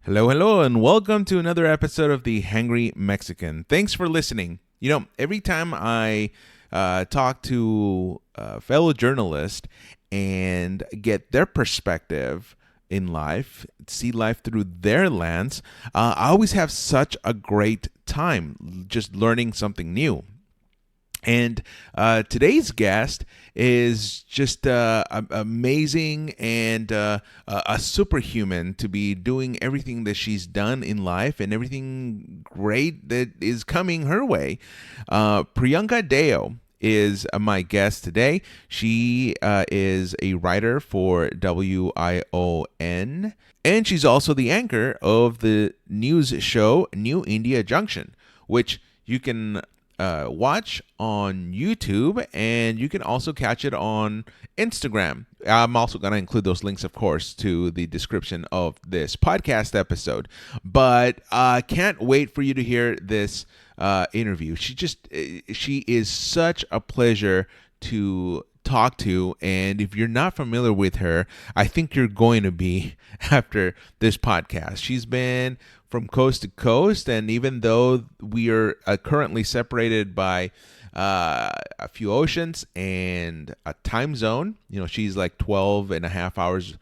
Hello, hello, and welcome to another episode of the Hangry Mexican. Thanks for listening. Every time I talk to a fellow journalist and get their perspective in life, see life through their lens, I always have such a great time just learning something new. And today's guest is just amazing and a superhuman to be doing everything that she's done in life and everything great that is coming her way. Priyanka Deo is my guest today. She is a writer for WION, and she's also the anchor of the news show New India Junction, which you can watch on YouTube, and you can also catch it on Instagram. I'm also going to include those links, of course, to the description of this podcast episode. But I can't wait for you to hear this interview. She is such a pleasure to talk to, and if you're not familiar with her, I think you're going to be after this podcast. She's been from coast to coast, and even though we are currently separated by a few oceans and a time zone, she's like 12 and a half hours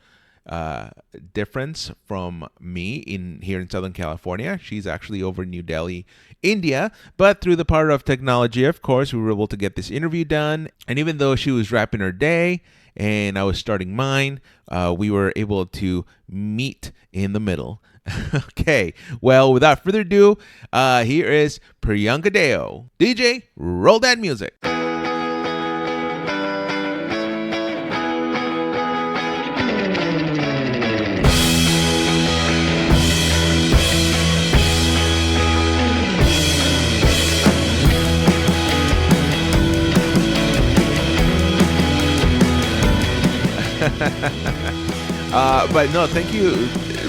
difference from me here in Southern California. She's actually over in New Delhi, India, but through the power of technology, of course, we were able to get this interview done. And even though she was wrapping her day and I was starting mine, we were able to meet in the middle. Okay, well, without further ado, here is Priyanka Deo. DJ, roll that music. But no, thank you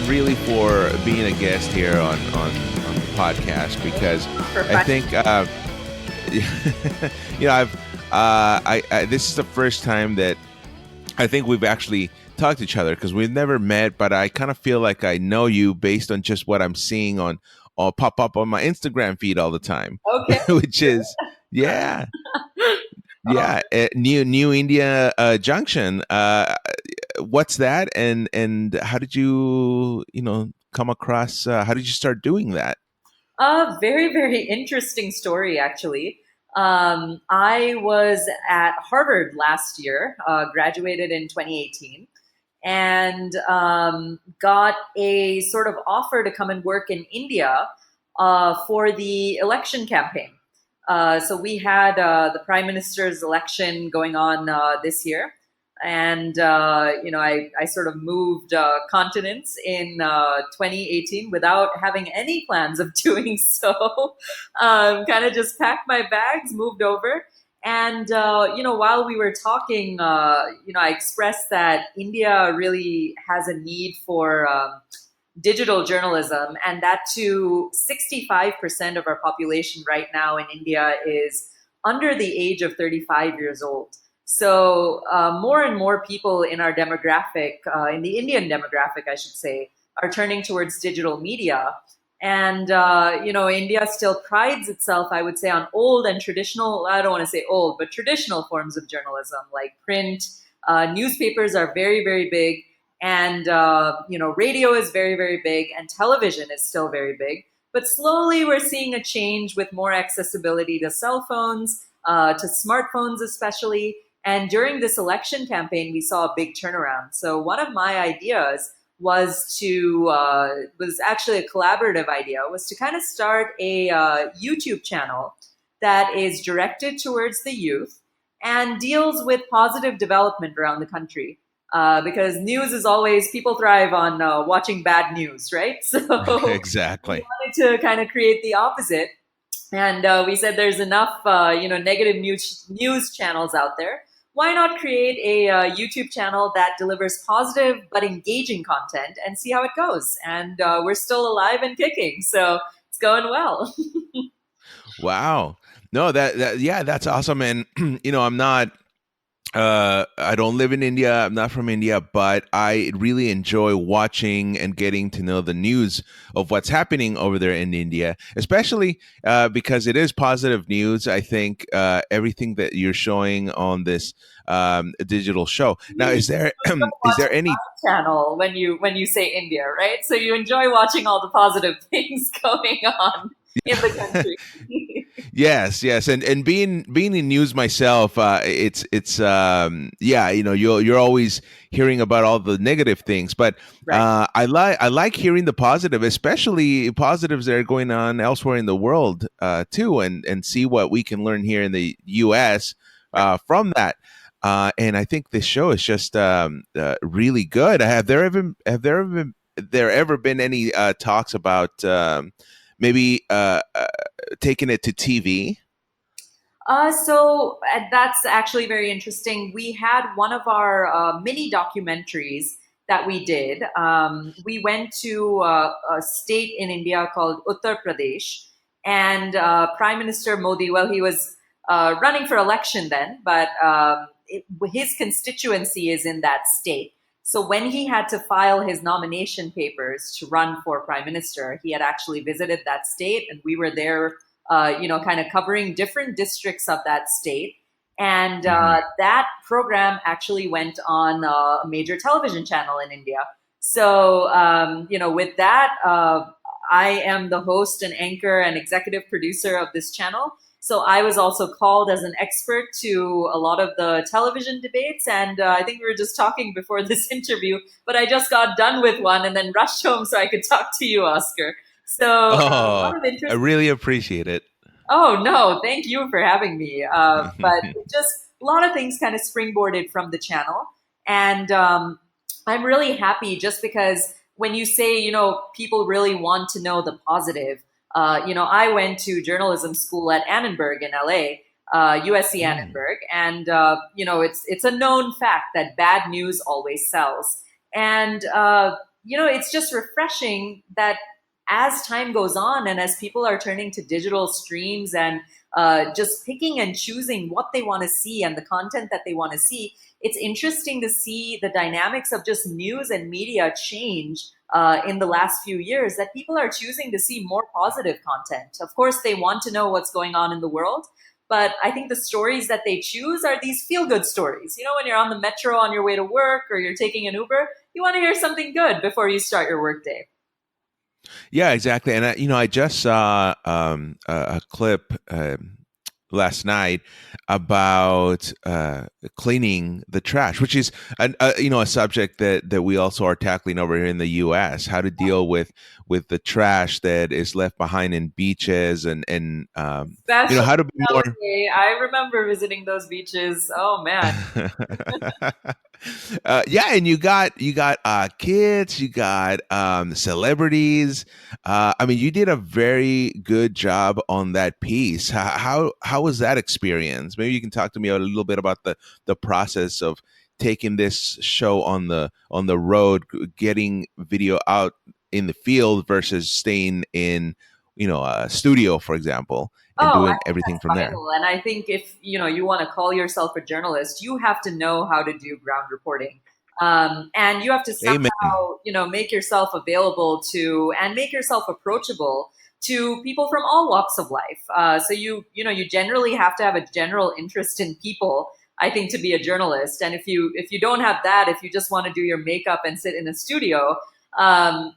really for being a guest here on the podcast, because I think this is the first time that I think we've actually talked to each other, because we've never met, but I kind of feel like I know you based on just what I'm seeing on pop up on my Instagram feed all the time. Okay. Which is New India Junction. What's that, and how did you come across? How did you start doing that? Very, very interesting story, actually. I was at Harvard last year, graduated in 2018, and got a sort of offer to come and work in India for the election campaign. So we had the Prime Minister's election going on this year. And, I sort of moved continents in 2018 without having any plans of doing so. Kind of just packed my bags, moved over. And, while we were talking, I expressed that India really has a need for digital journalism, and that to 65% of our population right now in India is under the age of 35 years old. So more and more people in our demographic, in the Indian demographic, I should say, are turning towards digital media. And, India still prides itself, I would say, on old and traditional, I don't want to say old, but traditional forms of journalism like print. Newspapers are very, very big. And, radio is very, very big, and television is still very big. But slowly we're seeing a change with more accessibility to cell phones, to smartphones especially. And during this election campaign, we saw a big turnaround. So one of my ideas was actually a collaborative idea, was to kind of start a YouTube channel that is directed towards the youth and deals with positive development around the country. Because news is always, people thrive on watching bad news, right? So Exactly. we wanted to kind of create the opposite. And we said there's enough, negative news channels out there. Why not create a YouTube channel that delivers positive but engaging content and see how it goes? And we're still alive and kicking, so it's going well. Wow. No, that's awesome. And I'm not I don't live in India. I'm not from India, but I really enjoy watching and getting to know the news of what's happening over there in India, especially because it is positive news. I think everything that you're showing on this digital show. Now, You is there watching any my channel when you say India, right? So you enjoy watching all the positive things going on in the country. Yes, yes, and being in news myself, it's yeah, you're always hearing about all the negative things, but Right. I like hearing the positive, especially positives that are going on elsewhere in the world too, and see what we can learn here in the U.S. Right. From that. And I think this show is just really good. Have there ever been any talks about maybe taking it to TV? So that's actually very interesting. We had one of our mini documentaries that we did. We went to a state in India called Uttar Pradesh, and Prime Minister Modi, well, he was running for election then, but his constituency is in that state. So when he had to file his nomination papers to run for prime minister, he had actually visited that state, and we were there kind of covering different districts of that state. And Hmm. that program actually went on a major television channel in India. So, with that, I am the host and anchor and executive producer of this channel. So I was also called as an expert to a lot of the television debates. And I think we were just talking before this interview, but I just got done with one and then rushed home so I could talk to you, Oscar. So a Oh, lot of I interesting. really appreciate it. Oh no, thank you for having me. But it just a lot of things kind of springboarded from the channel, and I'm really happy just because when you say people really want to know the positive. I went to journalism school at Annenberg in LA, USC Mm. Annenberg, and it's a known fact that bad news always sells, and it's just refreshing that as time goes on and as people are turning to digital streams and just picking and choosing what they want to see and the content that they want to see, it's interesting to see the dynamics of just news and media change in the last few years, that people are choosing to see more positive content. Of course, they want to know what's going on in the world. But I think the stories that they choose are these feel good stories. When you're on the metro on your way to work or you're taking an Uber, you want to hear something good before you start your workday. Yeah, exactly. And I just saw a clip last night about cleaning the trash, which is a subject that we also are tackling over here in the U.S. How to deal with the trash that is left behind in beaches, and Especially how to be more. LA. I remember visiting those beaches. Oh man. Yeah, and you got kids, you got celebrities. I mean, you did a very good job on that piece. How was that experience? Maybe you can talk to me a little bit about the process of taking this show on the road, getting video out in the field versus staying in a studio, for example, and Oh, I doing think everything that's from there. vital. And I think if you want to call yourself a journalist, you have to know how to do ground reporting. And you have to Amen. somehow, make yourself available to and make yourself approachable to people from all walks of life. So you generally have to have a general interest in people, I think, to be a journalist. And if you don't have that, if you just want to do your makeup and sit in a studio,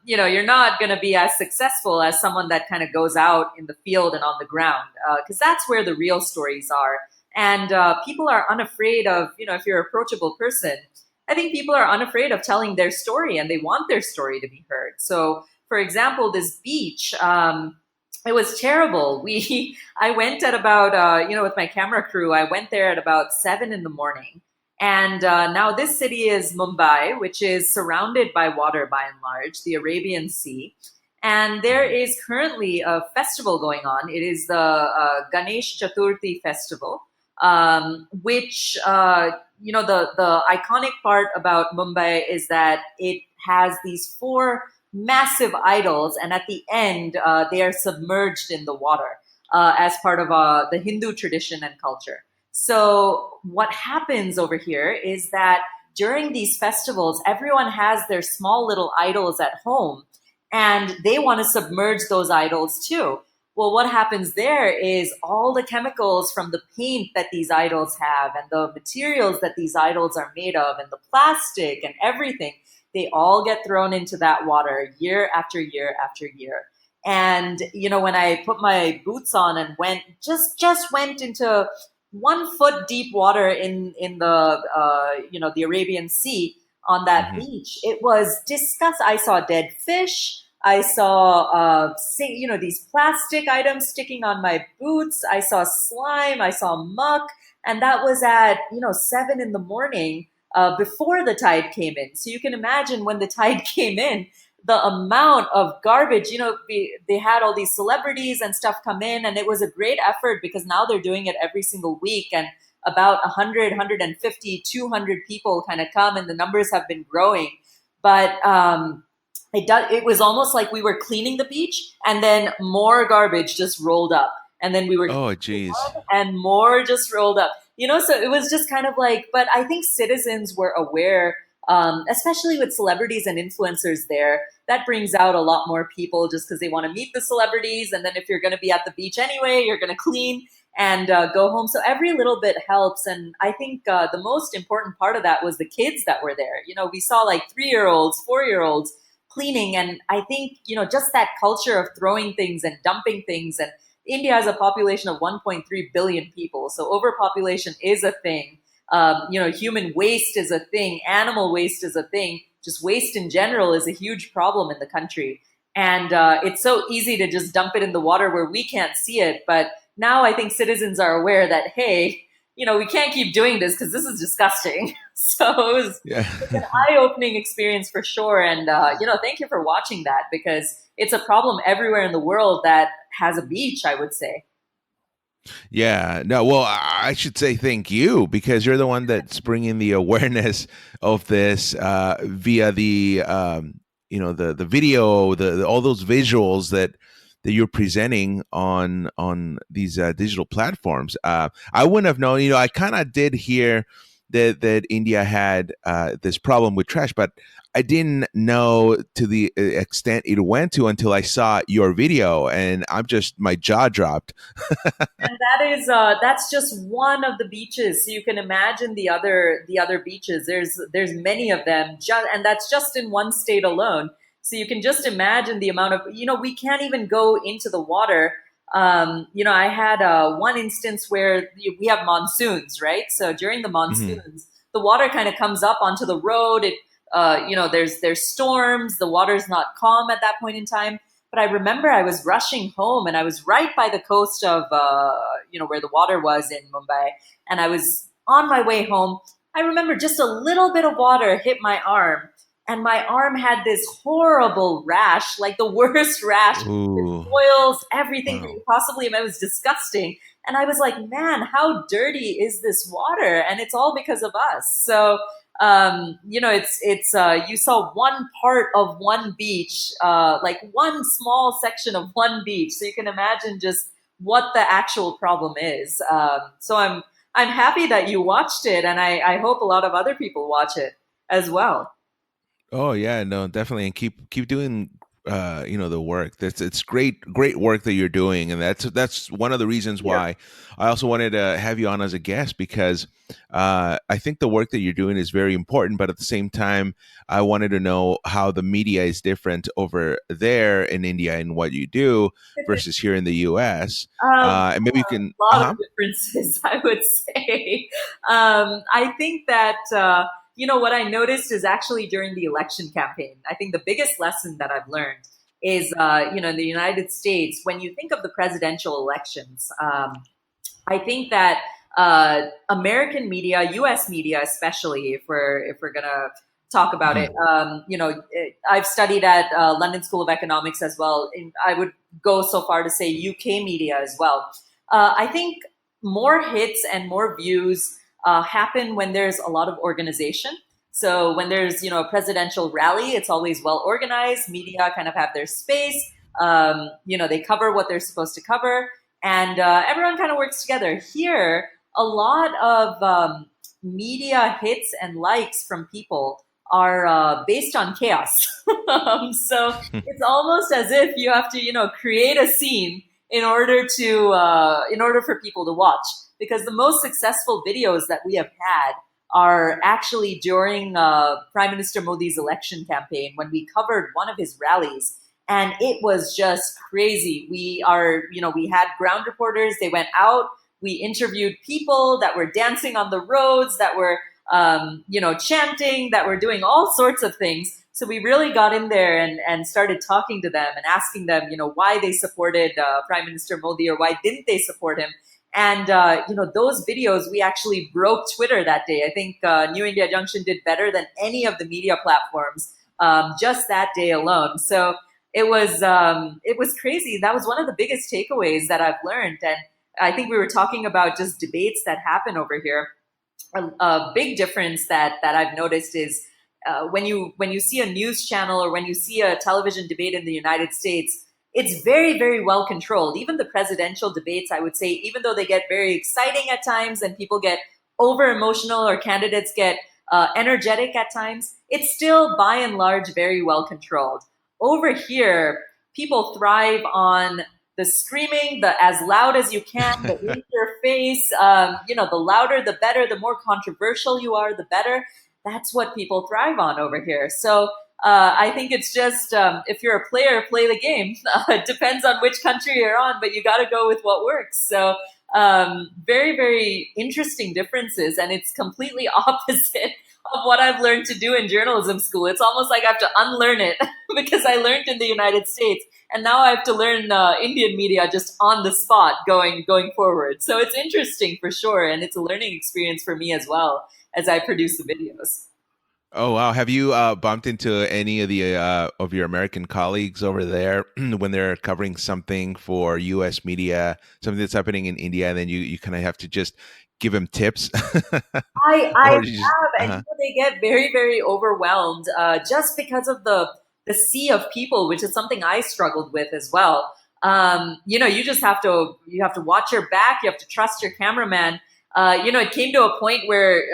you're not going to be as successful as someone that kind of goes out in the field and on the ground, because that's where the real stories are. And people are unafraid of, if you're an approachable person, I think people are unafraid of telling their story and they want their story to be heard. So, for example, this beach, it was terrible. I went at about, with my camera crew, I went there at about 7 in the morning. And now this city is Mumbai, which is surrounded by water by and large, the Arabian Sea. And there Mhm. is currently a festival going on. It is the Ganesh Chaturthi festival, which, the iconic part about Mumbai is that it has these four massive idols, and at the end, they are submerged in the water as part of the Hindu tradition and culture. So what happens over here is that during these festivals, everyone has their small little idols at home and they want to submerge those idols too. Well, what happens there is all the chemicals from the paint that these idols have and the materials that these idols are made of and the plastic and everything, they all get thrown into that water year after year after year. And when I put my boots on and just went into 1 foot deep water in the the Arabian Sea on that Hmm. beach, it was disgusting. I saw dead fish. I saw these plastic items sticking on my boots. I saw slime. I saw muck, and that was at 7 in the morning, before the tide came in. So you can imagine when the tide came in, the amount of garbage. They had all these celebrities and stuff come in, and it was a great effort because now they're doing it every single week, and about 100, 150, 200 people kind of come, and the numbers have been growing. But it was almost like we were cleaning the beach, and then more garbage just rolled up, and then we were Oh, geez. and more just rolled up. So it was just kind of like, but I think citizens were aware, especially with celebrities and influencers there. That brings out a lot more people just because they want to meet the celebrities. And then if you're going to be at the beach anyway, you're going to clean and go home. So every little bit helps. And I think the most important part of that was the kids that were there. We saw like 3-year-olds, 4-year-olds cleaning. And I think, just that culture of throwing things and dumping things. And India has a population of 1.3 billion people. So overpopulation is a thing. Human waste is a thing. Animal waste is a thing. Just waste in general is a huge problem in the country. And it's so easy to just dump it in the water where we can't see it. But now I think citizens are aware that, hey, we can't keep doing this because this is disgusting. So Yeah. it's an eye-opening experience for sure. And, thank you for watching that because it's a problem everywhere in the world that has a beach, I would say. Yeah. No, well, I should say thank you because you're the one that's bringing the awareness of this via the the video, all those visuals that you're presenting on these digital platforms. I wouldn't have known. I kind of did hear that India had this problem with trash, but I didn't know to the extent it went to until I saw your video, and my jaw dropped. And that's just one of the beaches. So you can imagine the other beaches. There's many of them, and that's just in one state alone. So you can just imagine the amount of we can't even go into the water. I had one instance where we have monsoons, right? So during the Hmm. monsoons, the water kind of comes up onto the road. There's storms. The water's not calm at that point in time. But I remember I was rushing home, and I was right by the coast of where the water was in Mumbai, and I was on my way home. I remember just a little bit of water hit my arm, and my arm had this horrible rash, like the worst rash, Ooh, boils, everything that wow. you possibly imagine. It was disgusting. And I was like, man, how dirty is this water? And it's all because of us. So, it's you saw one part of one beach, like one small section of one beach. So you can imagine just what the actual problem is. So I'm happy that you watched it, and I hope a lot of other people watch it as well. Oh yeah, no, definitely, and keep doing the work. That's It's great work that you're doing, and that's one of the reasons Yeah. why I also wanted to have you on as a guest because I think the work that you're doing is very important. But at the same time, I wanted to know how the media is different over there in India and what you do versus here in the U.S. And maybe you can. Lot of Uh differences, I would say. I think that, what I noticed is actually during the election campaign, I think the biggest lesson that I've learned is, in the United States, when you think of the presidential elections, I think that American media, U.S. media, especially, if we're gonna talk about it, huh. I've studied at London School of Economics as well. And I would go so far to say UK media as well. I think more hits and more views happen when there's a lot of organization. So when there's a presidential rally, it's always well organized. Media kind of have their space. They cover what they're supposed to cover, and everyone kind of works together. Here, a lot of media hits and likes from people are based on chaos. So it's almost as if you have to, create a scene in order for people to watch. Because the most successful videos that we have had are actually during Prime Minister Modi's election campaign when we covered one of his rallies. And it was just crazy. We had ground reporters. They went out. We interviewed people that were dancing on the roads, that were, chanting, that were doing all sorts of things. So we really got in there and started talking to them and asking them, why they supported Prime Minister Modi or why didn't they support him. And, those videos, we actually broke Twitter that day. I think New India Junction did better than any of the media platforms just that day alone. So it was crazy. That was one of the biggest takeaways that I've learned. And I think we were talking about just debates that happen over here. A big difference that I've noticed is when you see a news channel or when you see a television debate in the United States, it's very, very well controlled. Even the presidential debates, I would say, even though they get very exciting at times and people get over emotional or candidates get energetic at times, it's still by and large very well controlled. Over here, people thrive on the screaming, the as loud as you can, the in your face. The louder, the better. The more controversial you are, the better. That's what people thrive on over here. So I think it's just if you're a player, play the game. It depends on which country you're on, but you got to go with what works. So very, very interesting differences, and it's completely opposite of what I've learned to do in journalism school. It's almost like I have to unlearn it because I learned in the United States, and now I have to learn Indian media just on the spot going forward. So it's interesting for sure, and it's a learning experience for me as well as I produce the videos. Oh wow! Have you bumped into any of your American colleagues over there when they're covering something for U.S. media, something that's happening in India, and then you kind of have to just give them tips, I or have, do you just? and Uh-huh. they get very, very overwhelmed just because of the sea of people, which is something I struggled with as well. You just have to watch your back. You have to trust your cameraman. It came to a point where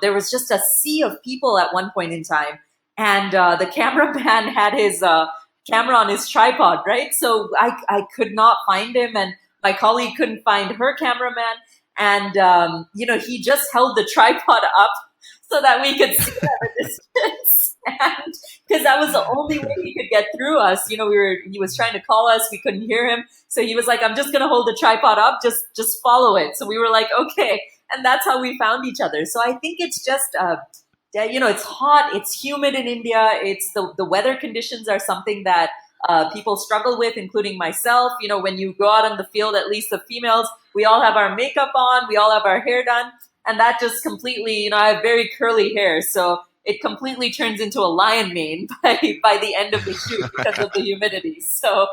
there was just a sea of people at one point in time, and the cameraman had his camera on his tripod, right? So I could not find him, and my colleague couldn't find her cameraman. And he just held the tripod up so that we could see him at a distance, and because that was the only way he could get through us. He was trying to call us, we couldn't hear him, so he was like, "I'm just gonna hold the tripod up, just follow it." So we were like, "Okay," and that's how we found each other. So I think it's just it's hot, it's humid in India. It's the weather conditions are something that people struggle with, including myself. When you go out on the field, at least the females, we all have our makeup on, we all have our hair done, and that just completely, I have very curly hair, so it completely turns into a lion mane by the end of the shoot because of the humidity. So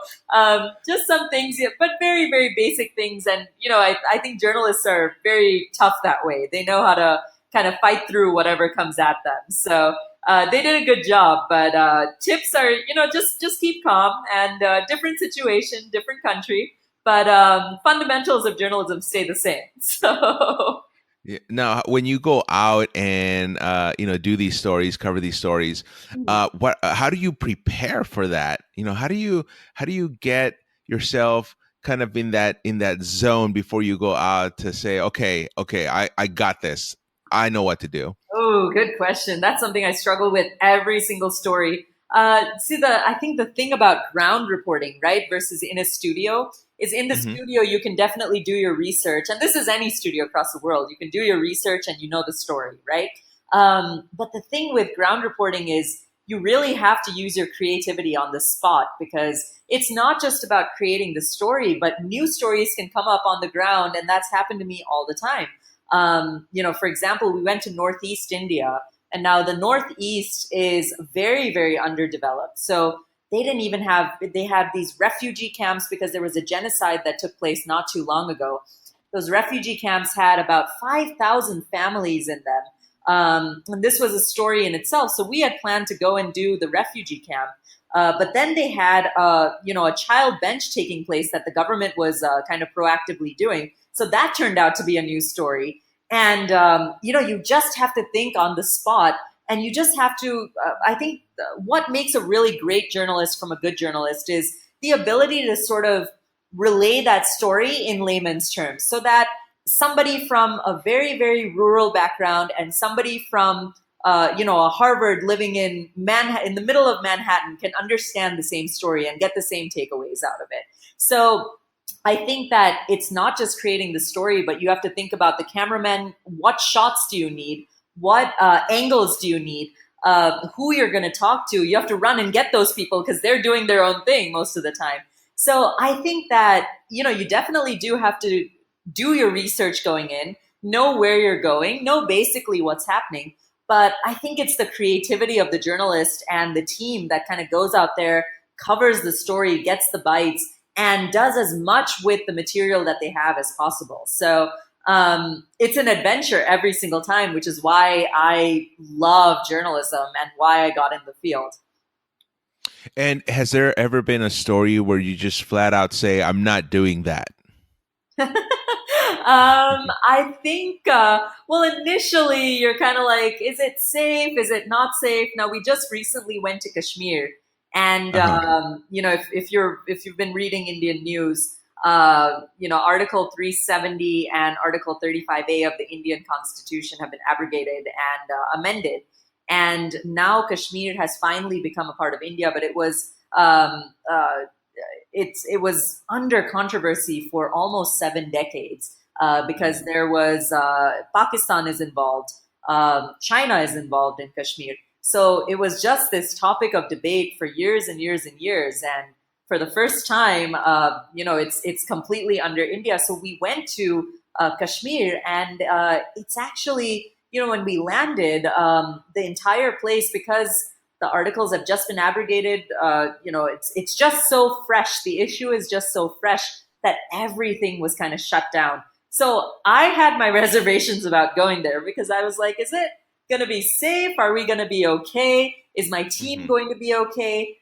just some things, yeah, but very, very basic things. And, I think journalists are very tough that way. They know how to kind of fight through whatever comes at them. So they did a good job. But tips are, just keep calm, and different situation, different country. But fundamentals of journalism stay the same. So Yeah. Now, when you go out and do these stories, cover these stories, how do you prepare for that? How do you get yourself kind of in that zone before you go out to say, okay, I got this. I know what to do. Oh, good question. That's something I struggle with every single story. I think the thing about ground reporting, right, versus in a studio is in the Hmm. studio, you can definitely do your research. And this is any studio across the world. You can do your research and you know the story, right? But the thing with ground reporting is you really have to use your creativity on the spot, because it's not just about creating the story, but new stories can come up on the ground. And that's happened to me all the time. For example, we went to Northeast India, and now the Northeast is very, very underdeveloped. So they had these refugee camps because there was a genocide that took place not too long ago. Those refugee camps had about 5,000 families in them. And this was a story in itself. So we had planned to go and do the refugee camp. But then they had, a child bench taking place that the government was kind of proactively doing. So that turned out to be a news story. And, you just have to think on the spot, and you just have to, I think what makes a really great journalist from a good journalist is the ability to sort of relay that story in layman's terms, so that somebody from a very, very rural background and somebody from a Harvard living in Manhattan, in the middle of Manhattan, can understand the same story and get the same takeaways out of it. So I think that it's not just creating the story, but you have to think about the cameraman. What shots do you need? What angles do you need? Who you're going to talk to? You have to run and get those people because they're doing their own thing most of the time. So I think that, you definitely do have to do your research going in, know where you're going, know basically what's happening. But I think it's the creativity of the journalist and the team that kind of goes out there, covers the story, gets the bites, and does as much with the material that they have as possible. So it's an adventure every single time, which is why I love journalism and why I got in the field. And has there ever been a story where you just flat out say, I'm not doing that? I think, initially you're kind of like, is it safe? Is it not safe? Now, we just recently went to Kashmir, and if you've been reading Indian news, Article 370 and Article 35A of the Indian Constitution have been abrogated and amended, and now Kashmir has finally become a part of India. But it was it was under controversy for almost 7 decades. Because there was Pakistan is involved, China is involved in Kashmir. So it was just this topic of debate for years and years and years. And for the first time, it's completely under India. So we went to Kashmir, and it's actually, when we landed, the entire place, because the articles have just been abrogated, it's just so fresh. The issue is just so fresh that everything was kind of shut down. So I had my reservations about going there because I was like, is it going to be safe? Are we going to be okay? Is my team going to be okay?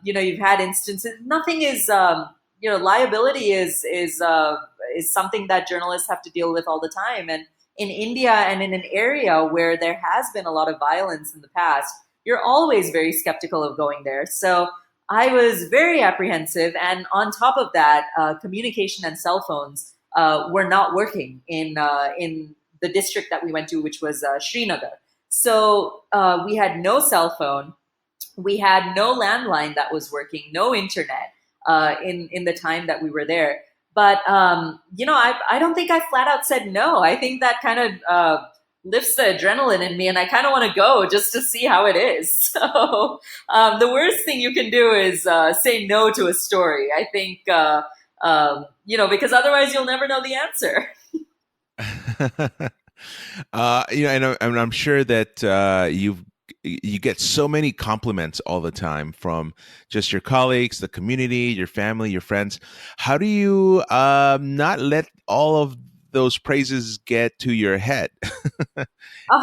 You've had instances. Nothing is, liability is something that journalists have to deal with all the time. And in India and in an area where there has been a lot of violence in the past, you're always very skeptical of going there. So I was very apprehensive. And on top of that, communication and cell phones were not working in the district that we went to, which was Srinagar. So we had no cell phone, we had no landline that was working, no internet in the time that we were there. But I don't think I flat out said no. I think that kind of lifts the adrenaline in me, and I kind of want to go just to see how it is. So the worst thing you can do is say no to a story. I think. Because otherwise you'll never know the answer. And I'm sure that you get so many compliments all the time from just your colleagues, the community, your family, your friends. How do you not let all of those praises get to your head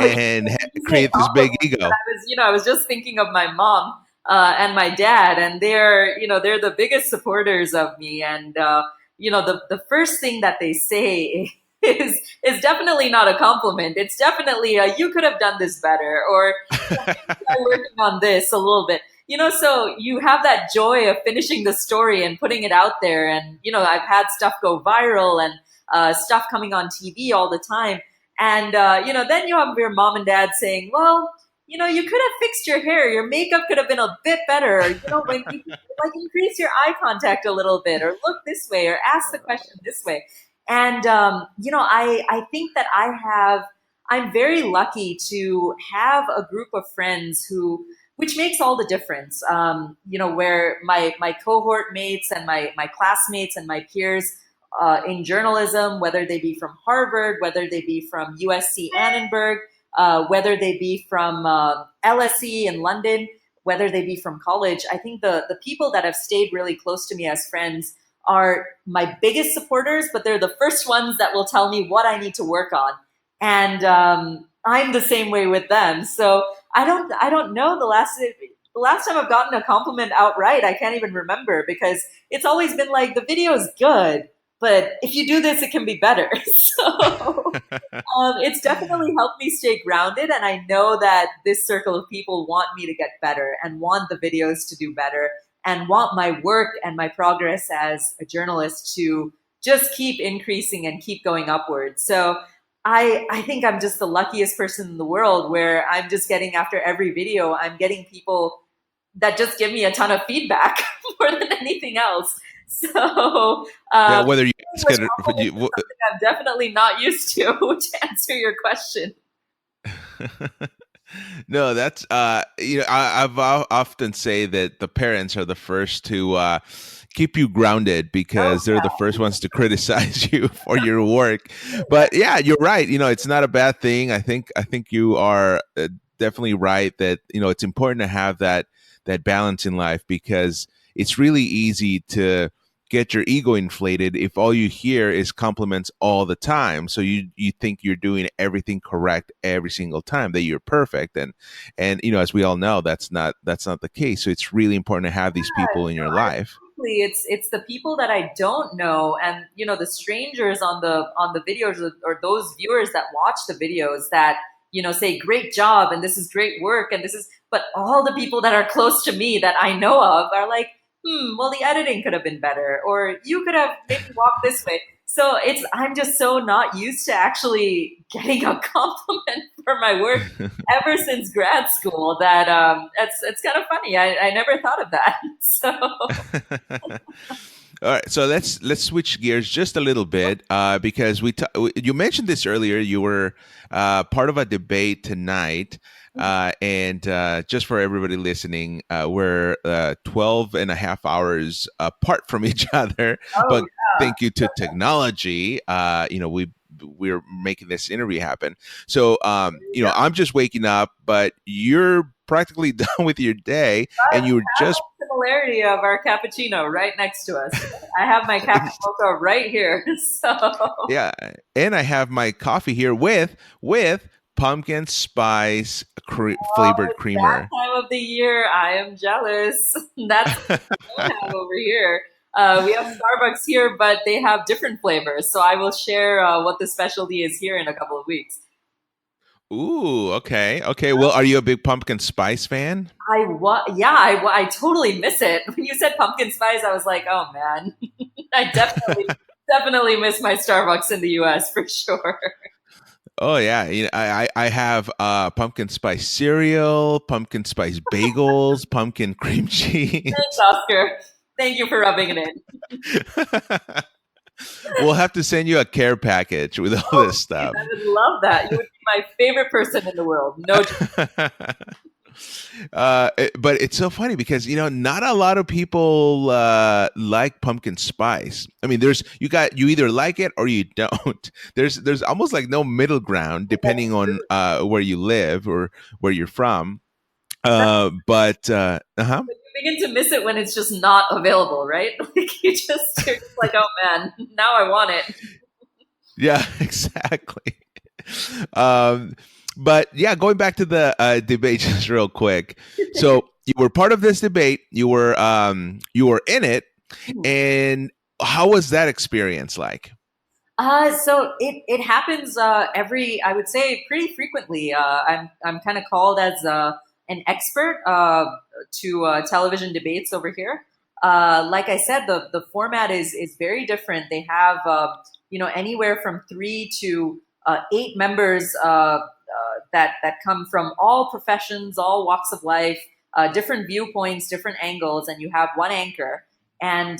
and create this big ego? I was just thinking of my mom. And my dad, and they're the biggest supporters of me. And, the first thing that they say is definitely not a compliment. It's definitely you could have done this better, or I'm working on this a little bit. So you have that joy of finishing the story and putting it out there. And, I've had stuff go viral and stuff coming on TV all the time. And, then you have your mom and dad saying, well, you could have fixed your hair. Your makeup could have been a bit better. When you increase your eye contact a little bit, or look this way, or ask the question this way. And, I think that I'm very lucky to have a group of friends which makes all the difference. Where my cohort mates and my classmates and my peers in journalism, whether they be from Harvard, whether they be from USC Annenberg, whether they be from LSE in London, whether they be from college, I think the people that have stayed really close to me as friends are my biggest supporters, but they're the first ones that will tell me what I need to work on. And I'm the same way with them. So I don't know. The the last time I've gotten a compliment outright, I can't even remember because it's always been like the video is good, but if you do this, it can be better. So it's definitely helped me stay grounded. And I know that this circle of people want me to get better and want the videos to do better and want my work and my progress as a journalist to just keep increasing and keep going upwards. So I think I'm just the luckiest person in the world where I'm just getting after every video, I'm getting people that just give me a ton of feedback more than anything else. So, Yeah, um, whether you ask which it, I'm definitely not used to to answer your question. no, that's I've often say that the parents are the first to keep you grounded Oh, because they're the first ones to criticize you for your work. But yeah, you're right. It's not a bad thing. I think you are definitely right that it's important to have that balance in life because it's really easy to get your ego inflated if all you hear is compliments all the time. So you think you're doing everything correct every single time, that you're perfect, and as we all know, that's not the case. So it's really important to have these people in your life. it's the people that I don't know, and the strangers on the videos, or those viewers that watch the videos that say great job and this is great work and this is, but all the people that are close to me that I know of are like, well, the editing could have been better, or you could have maybe walked this way. So I'm just so not used to actually getting a compliment for my work ever since grad school that it's kind of funny. I never thought of that. So All right, so let's switch gears just a little bit because you mentioned this earlier. You were part of a debate tonight, and just for everybody listening, we're 12 and a half hours apart from each other. oh But thank you to technology, we're making this interview happen. So yeah, I'm just waking up, but you're practically done with your day, and you were just similarity of our cappuccino right next to us. I have my caffeine mocha right here. So yeah, and I have my coffee here with pumpkin spice flavored it's that creamer. time of the year. I am jealous. That's what we don't have over here. We have Starbucks here, but they have different flavors. So I will share what the specialty is here in a couple of weeks. Ooh, okay, okay. Well, are you a big pumpkin spice fan? Yeah, I totally miss it. When you said pumpkin spice, I was like, oh man, I definitely miss my Starbucks in the US for sure. Oh yeah, I have pumpkin spice cereal, pumpkin spice bagels, pumpkin cream Thanks, cheese. Oscar. Thank you for rubbing it in. We'll have to send you a care package with all Oh, this please, stuff. I would love that. You would be my favorite person in the world. No, But it's so funny because not a lot of people like pumpkin spice. I mean, you either like it or you don't. There's almost like no middle ground depending on where you live or where you're from. But uh-huh. you begin to miss it when it's just not available, right? Like you're just like, oh man, now I want it. Yeah, exactly. Um, but yeah, going back to the debate just real quick. So you were part of this debate. You were in it, and how was that experience like? So it happens I would say pretty frequently. I'm kind of called as an expert to television debates over here. Like I said, the format is very different. They have anywhere from 3 to 8 members that come from all professions, all walks of life, different viewpoints, different angles, and you have one anchor. And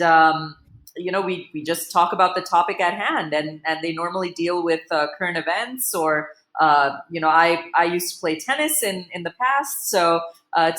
we just talk about the topic at hand, and they normally deal with current events, or I used to play tennis in the past, so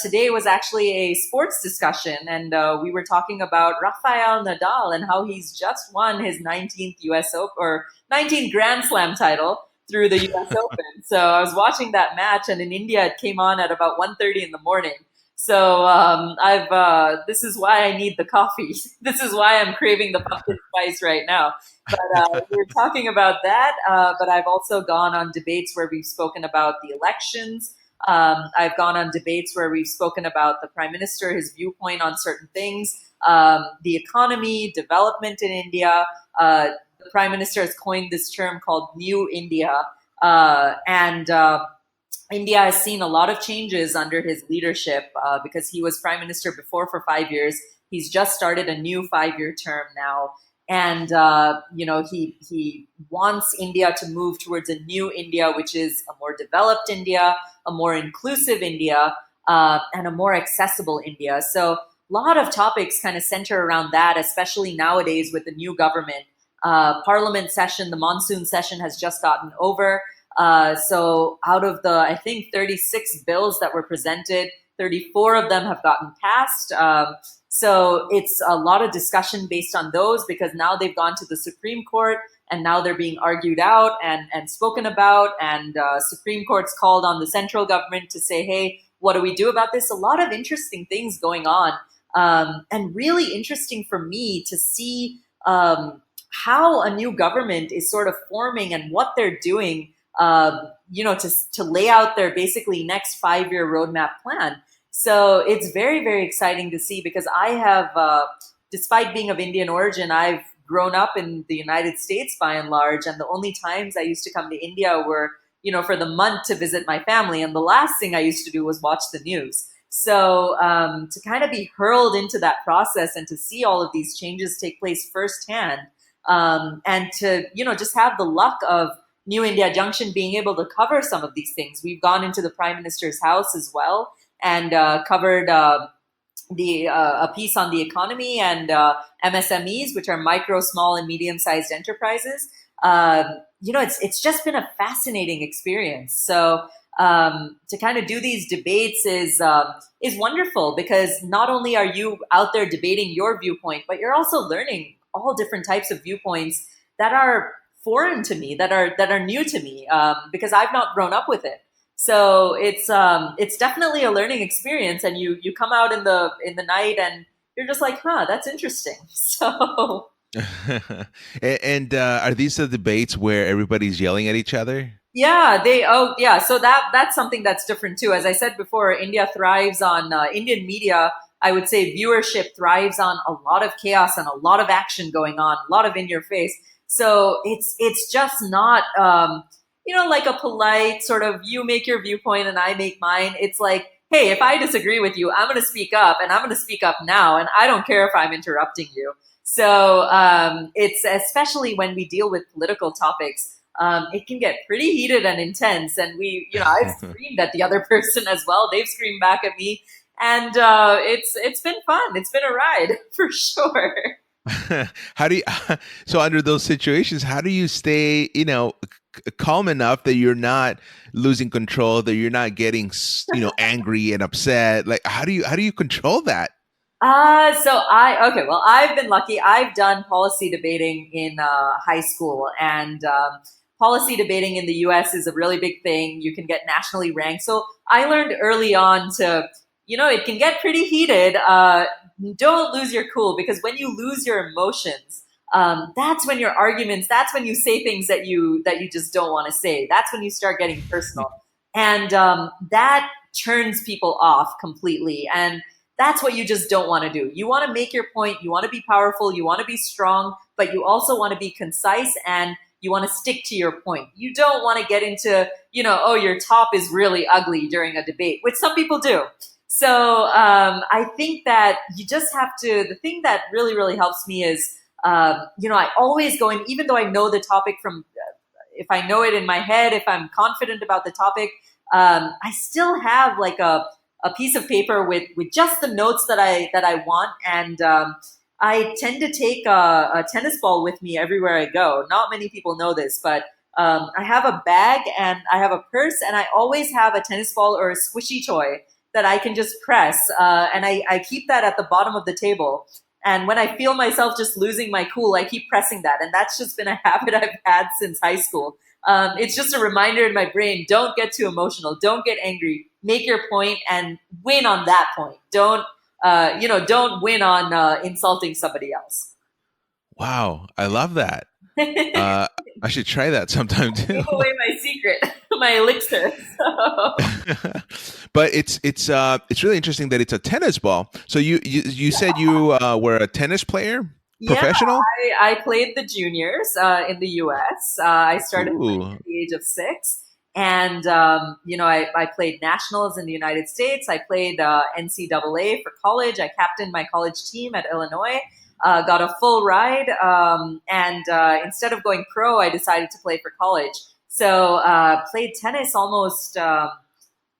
today was actually a sports discussion, and we were talking about Rafael Nadal and how he's just won his 19th US Open, or 19th Grand Slam title through the US Open. So I was watching that match, and in India it came on at about 1:30 in the morning. So I've this is why I need the coffee. This is why I'm craving the pumpkin spice right now. But we were talking about that. But I've also gone on debates where we've spoken about the elections. I've gone on debates where we've spoken about the prime minister, his viewpoint on certain things, the economy, development in India. The prime minister has coined this term called New India. And India has seen a lot of changes under his leadership because he was prime minister before for 5 years. He's just started a new 5 year term now. And, he wants India to move towards a new India, which is a more developed India, a more inclusive India, and a more accessible India. So a lot of topics kind of center around that, especially nowadays with the new government. Parliament session, the monsoon session has just gotten over. So out of the, I think, 36 bills that were presented, 34 of them have gotten passed. So it's a lot of discussion based on those because now they've gone to the Supreme Court and now they're being argued out and spoken about. And Supreme Court's called on the central government to say, hey, what do we do about this? A lot of interesting things going on. And really interesting for me to see how a new government is sort of forming and what they're doing, to lay out their basically next 5 year roadmap plan. So it's very, very exciting to see because I have, despite being of Indian origin, I've grown up in the United States by and large. And the only times I used to come to India were, for the month to visit my family. And the last thing I used to do was watch the news. So to kind of be hurled into that process and to see all of these changes take place firsthand, and to, just have the luck of New India Junction being able to cover some of these things. We've gone into the Prime Minister's house as well and covered a piece on the economy and MSMEs, which are micro, small, and medium-sized enterprises. It's just been a fascinating experience. So to kind of do these debates is wonderful because not only are you out there debating your viewpoint, but you're also learning all different types of viewpoints that are foreign to me, that are new to me, because I've not grown up with it. So it's definitely a learning experience, and you come out in the night and you're just like, that's interesting. So. And are these the debates where everybody's yelling at each other? Yeah, So that's something that's different too. As I said before, India thrives on Indian media. I would say viewership thrives on a lot of chaos and a lot of action going on, a lot of in your face. So it's just not, like a polite sort of you make your viewpoint and I make mine. It's like, hey, if I disagree with you, I'm going to speak up and I'm going to speak up now. And I don't care if I'm interrupting you. So it's especially when we deal with political topics, it can get pretty heated and intense. And I've screamed at the other person as well. They've screamed back at me. And it's been fun. It's been a ride for sure. So under those situations, how do you stay, calm enough that you're not losing control, that you're not getting, angry and upset? Like, how do you control that? I've been lucky. I've done policy debating in high school, and policy debating in the US is a really big thing. You can get nationally ranked. So I learned early on to, it can get pretty heated. Don't lose your cool, because when you lose your emotions, that's when your arguments, that's when you say things that you just don't want to say. That's when you start getting personal. And that turns people off completely. And that's what you just don't want to do. You want to make your point. You want to be powerful. You want to be strong, but you also want to be concise and you want to stick to your point. You don't want to get into, your top is really ugly during a debate, which some people do. So I think that you just have to, the thing that really, really helps me is, I always go in, even though I know the topic from, if I know it in my head, if I'm confident about the topic, I still have like a piece of paper with just the notes that I want. And I tend to take a tennis ball with me everywhere I go. Not many people know this, but I have a bag and I have a purse, and I always have a tennis ball or a squishy toy that I can just press. And I keep that at the bottom of the table. And when I feel myself just losing my cool, I keep pressing that. And that's just been a habit I've had since high school. It's just a reminder in my brain, don't get too emotional. Don't get angry. Make your point and win on that point. Don't win on insulting somebody else. Wow. I love that. I should try that sometime too. Give away my secret. my elixir. So. But it's really interesting that it's a tennis ball. So you said you were a tennis player, Yeah, professional? I played the juniors in the U.S. I started playing Ooh. at the age of 6, and I played nationals in the United States. I played NCAA for college. I captained my college team at Illinois. Got a full ride, and instead of going pro, I decided to play for college. So played tennis almost.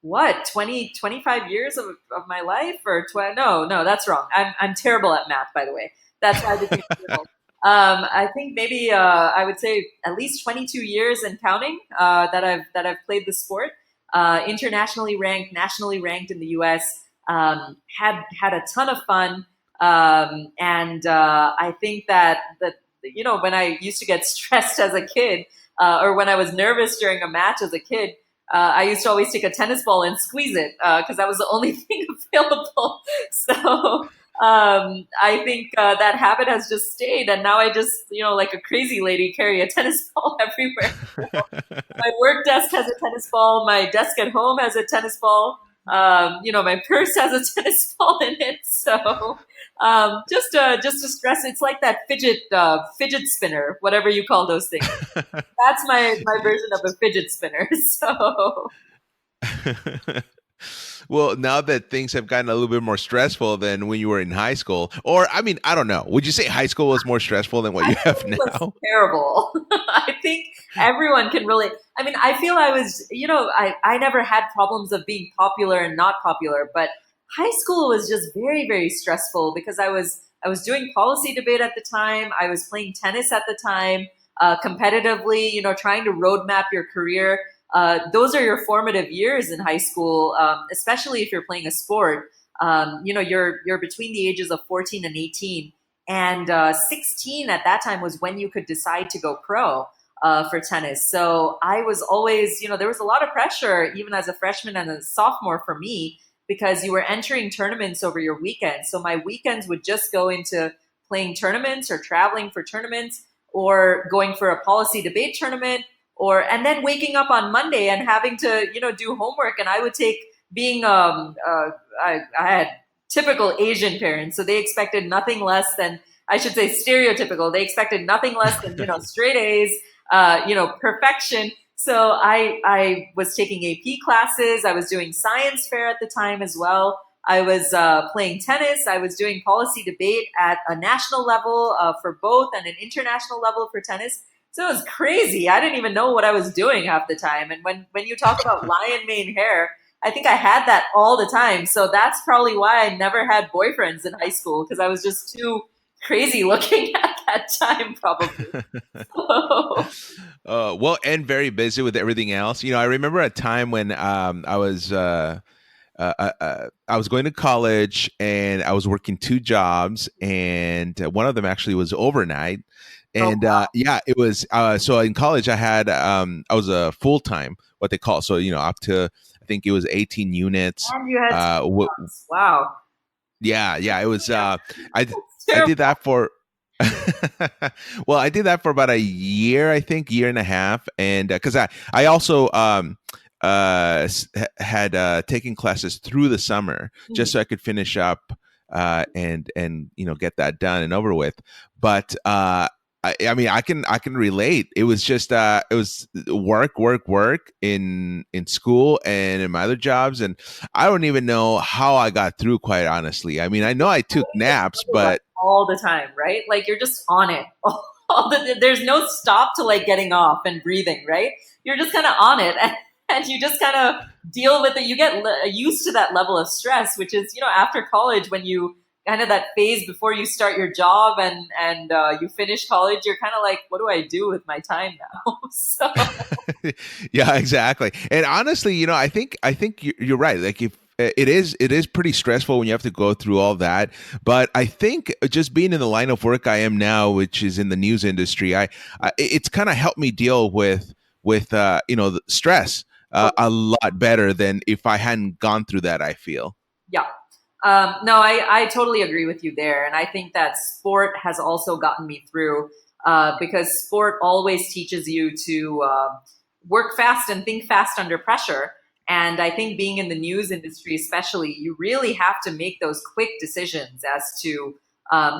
What 20 25 years of my life or no, that's wrong. I'm terrible at math, by the way. That's why I became terrible. I think maybe I would say at least 22 years and counting that I've played the sport. Internationally ranked, nationally ranked in the US. Had a ton of fun, and I think that when I used to get stressed as a kid, or when I was nervous during a match as a kid, I used to always take a tennis ball and squeeze it because that was the only thing available. So I think that habit has just stayed, and now I just, like a crazy lady, carry a tennis ball everywhere. My work desk has a tennis ball. My desk at home has a tennis ball. My purse has a tennis ball in it. So just to stress, it's like that fidget spinner, whatever you call those things. That's my version of a fidget spinner. So Well, now that things have gotten a little bit more stressful than when you were in high school, or I mean, I don't know. Would you say high school was more stressful than what high you have school was now? terrible. I think everyone can relate. I mean, I feel I was, I never had problems of being popular and not popular, but high school was just very, very stressful because I was doing policy debate at the time. I was playing tennis at the time, competitively, trying to roadmap your career. Those are your formative years in high school, especially if you're playing a sport. You're between the ages of 14 and 18, and 16 at that time was when you could decide to go pro for tennis. So I was always, there was a lot of pressure even as a freshman and a sophomore for me because you were entering tournaments over your weekends. So my weekends would just go into playing tournaments or traveling for tournaments or going for a policy debate tournament and then waking up on Monday and having to, do homework. And I would take being, I had typical Asian parents. So they expected nothing less than, I should say stereotypical. They expected nothing less than, straight A's, perfection. So I was taking AP classes. I was doing science fair at the time as well. I was playing tennis. I was doing policy debate at a national level for both and an international level for tennis. So it was crazy. I didn't even know what I was doing half the time. And when you talk about lion mane hair, I think I had that all the time. So that's probably why I never had boyfriends in high school because I was just too crazy looking at that time, probably. Well, and very busy with everything else. I remember a time when I was going to college and I was working two jobs, and one of them actually was overnight. Oh, And wow. yeah, it was. So in college, I was a full time, what they call. So up to I think it was 18 units. And you had two jobs. Wow. Yeah, yeah, it was. It's I terrible. did that for. Well, I did that for about a year, I think, year and a half, and because I also had taken classes through the summer just so I could finish up and get that done and over with. But I mean, I can relate. It was just it was work in school and in my other jobs, and I don't even know how I got through. Quite honestly, I mean, I know I took naps, Like but all the time, right? Like you're just on it. There's no stop to like getting off and breathing, right? You're just kind of on it, and you just kind of deal with it. You get used to that level of stress, which is, after college when you kind of that phase before you start your job and you finish college, you're kind of like, what do I do with my time now? So yeah, exactly. And honestly, I think you're right. Like if it is pretty stressful when you have to go through all that. But I think just being in the line of work I am now, which is in the news industry, it's kind of helped me deal with the stress a lot better than if I hadn't gone through that. I feel. yeah. No, I totally agree with you there. And I think that sport has also gotten me through because sport always teaches you to work fast and think fast under pressure. And I think being in the news industry, especially, you really have to make those quick decisions as to,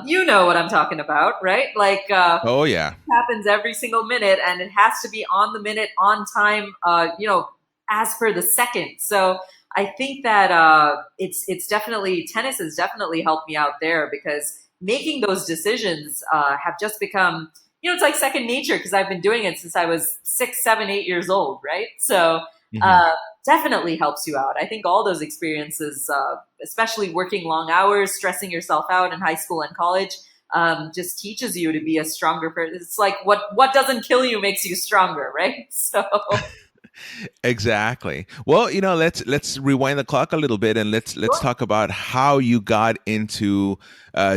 you know what I'm talking about, right? Like, Oh yeah. happens every single minute, and it has to be on the minute, on time, as per the second. So I think that it's definitely, tennis has definitely helped me out there, because making those decisions have just become, it's like second nature, because I've been doing it since I was 6, 7, 8 years old, right? So Hmm. uh, definitely helps you out. I think all those experiences, especially working long hours, stressing yourself out in high school and college, just teaches you to be a stronger person. It's like what doesn't kill you makes you stronger, right? So Exactly. Well, let's rewind the clock a little bit and let's talk about how you got into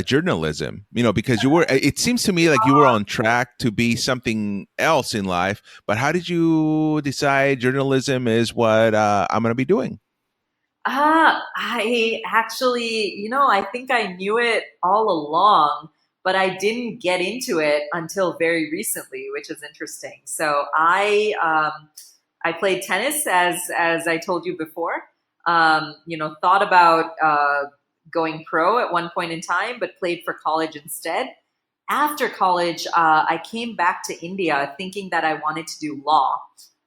journalism. Because you were. It seems to me like you were on track to be something else in life. But how did you decide journalism is what I'm going to be doing? I actually, I think I knew it all along, but I didn't get into it until very recently, which is interesting. So I played tennis, as I told you before. Thought about going pro at one point in time, but played for college instead. After college, I came back to India thinking that I wanted to do law.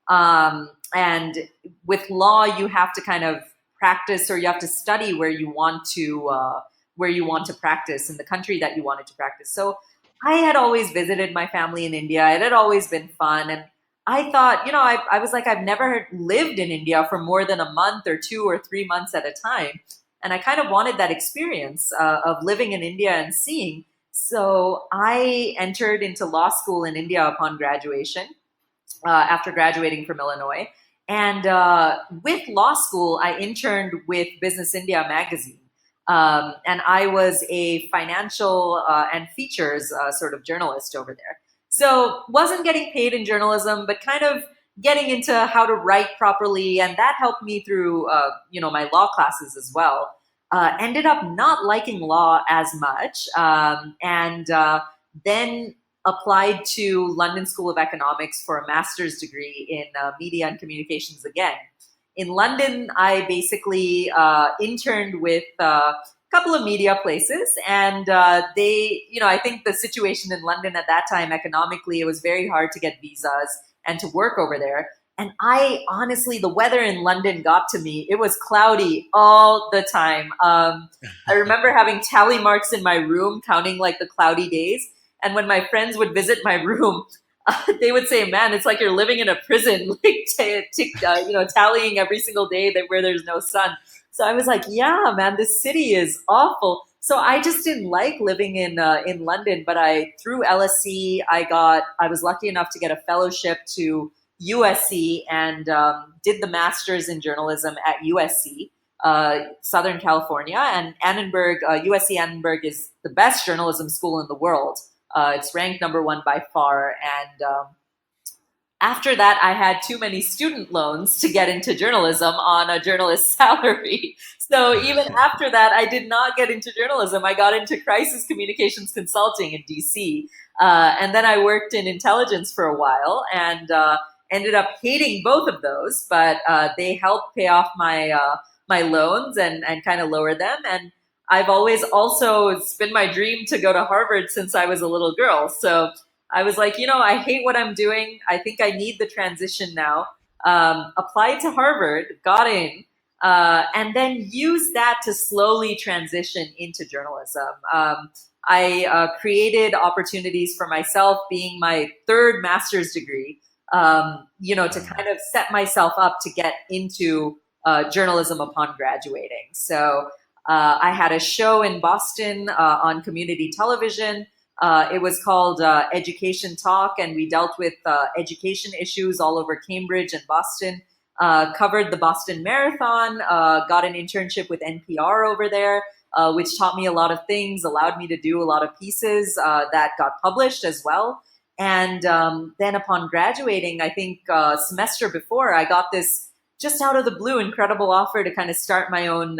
And with law, you have to kind of practice, or you have to study where you want to practice in the country that you wanted to practice. So I had always visited my family in India. It had always been fun, and I thought, I was like, I've never lived in India for more than a month or 2 or 3 months at a time. And I kind of wanted that experience of living in India and seeing. So I entered into law school in India upon graduation, after graduating from Illinois. And with law school, I interned with Business India magazine. And I was a financial and features sort of journalist over there. So wasn't getting paid in journalism, but kind of getting into how to write properly, and that helped me through my law classes as well. Ended up not liking law as much, and then applied to London School of Economics for a master's degree in media and communications again. In London, I basically interned with a couple of media places, and I think the situation in London at that time, economically, it was very hard to get visas and to work over there. And I honestly, the weather in London got to me. It was cloudy all the time. I remember having tally marks in my room, counting like the cloudy days. And when my friends would visit my room, they would say, "Man, it's like you're living in a prison, like tallying every single day that where there's no sun." So I was like, "Yeah, man, this city is awful." So I just didn't like living in London. But through LSE, I was lucky enough to get a fellowship to USC, and did the master's in journalism at USC. Southern California, and Annenberg, USC Annenberg is the best journalism school in the world. It's ranked number one by far. And after that, I had too many student loans to get into journalism on a journalist's salary. So even after that, I did not get into journalism. I got into crisis communications consulting in DC. And then I worked in intelligence for a while, and ended up hating both of those, but they helped pay off my loans, and kind of lower them. And I've always also, it's been my dream to go to Harvard since I was a little girl. So I was like, I hate what I'm doing. I think I need the transition now. Applied to Harvard, got in, and then used that to slowly transition into journalism. I created opportunities for myself, being my third master's degree, to kind of set myself up to get into journalism upon graduating. So I had a show in Boston on community television. It was called Education Talk, and we dealt with education issues all over Cambridge and Boston. Covered the Boston Marathon, got an internship with NPR over there, which taught me a lot of things, allowed me to do a lot of pieces that got published as well. And then upon graduating, I think semester before, I got this just out of the blue incredible offer to kind of start my own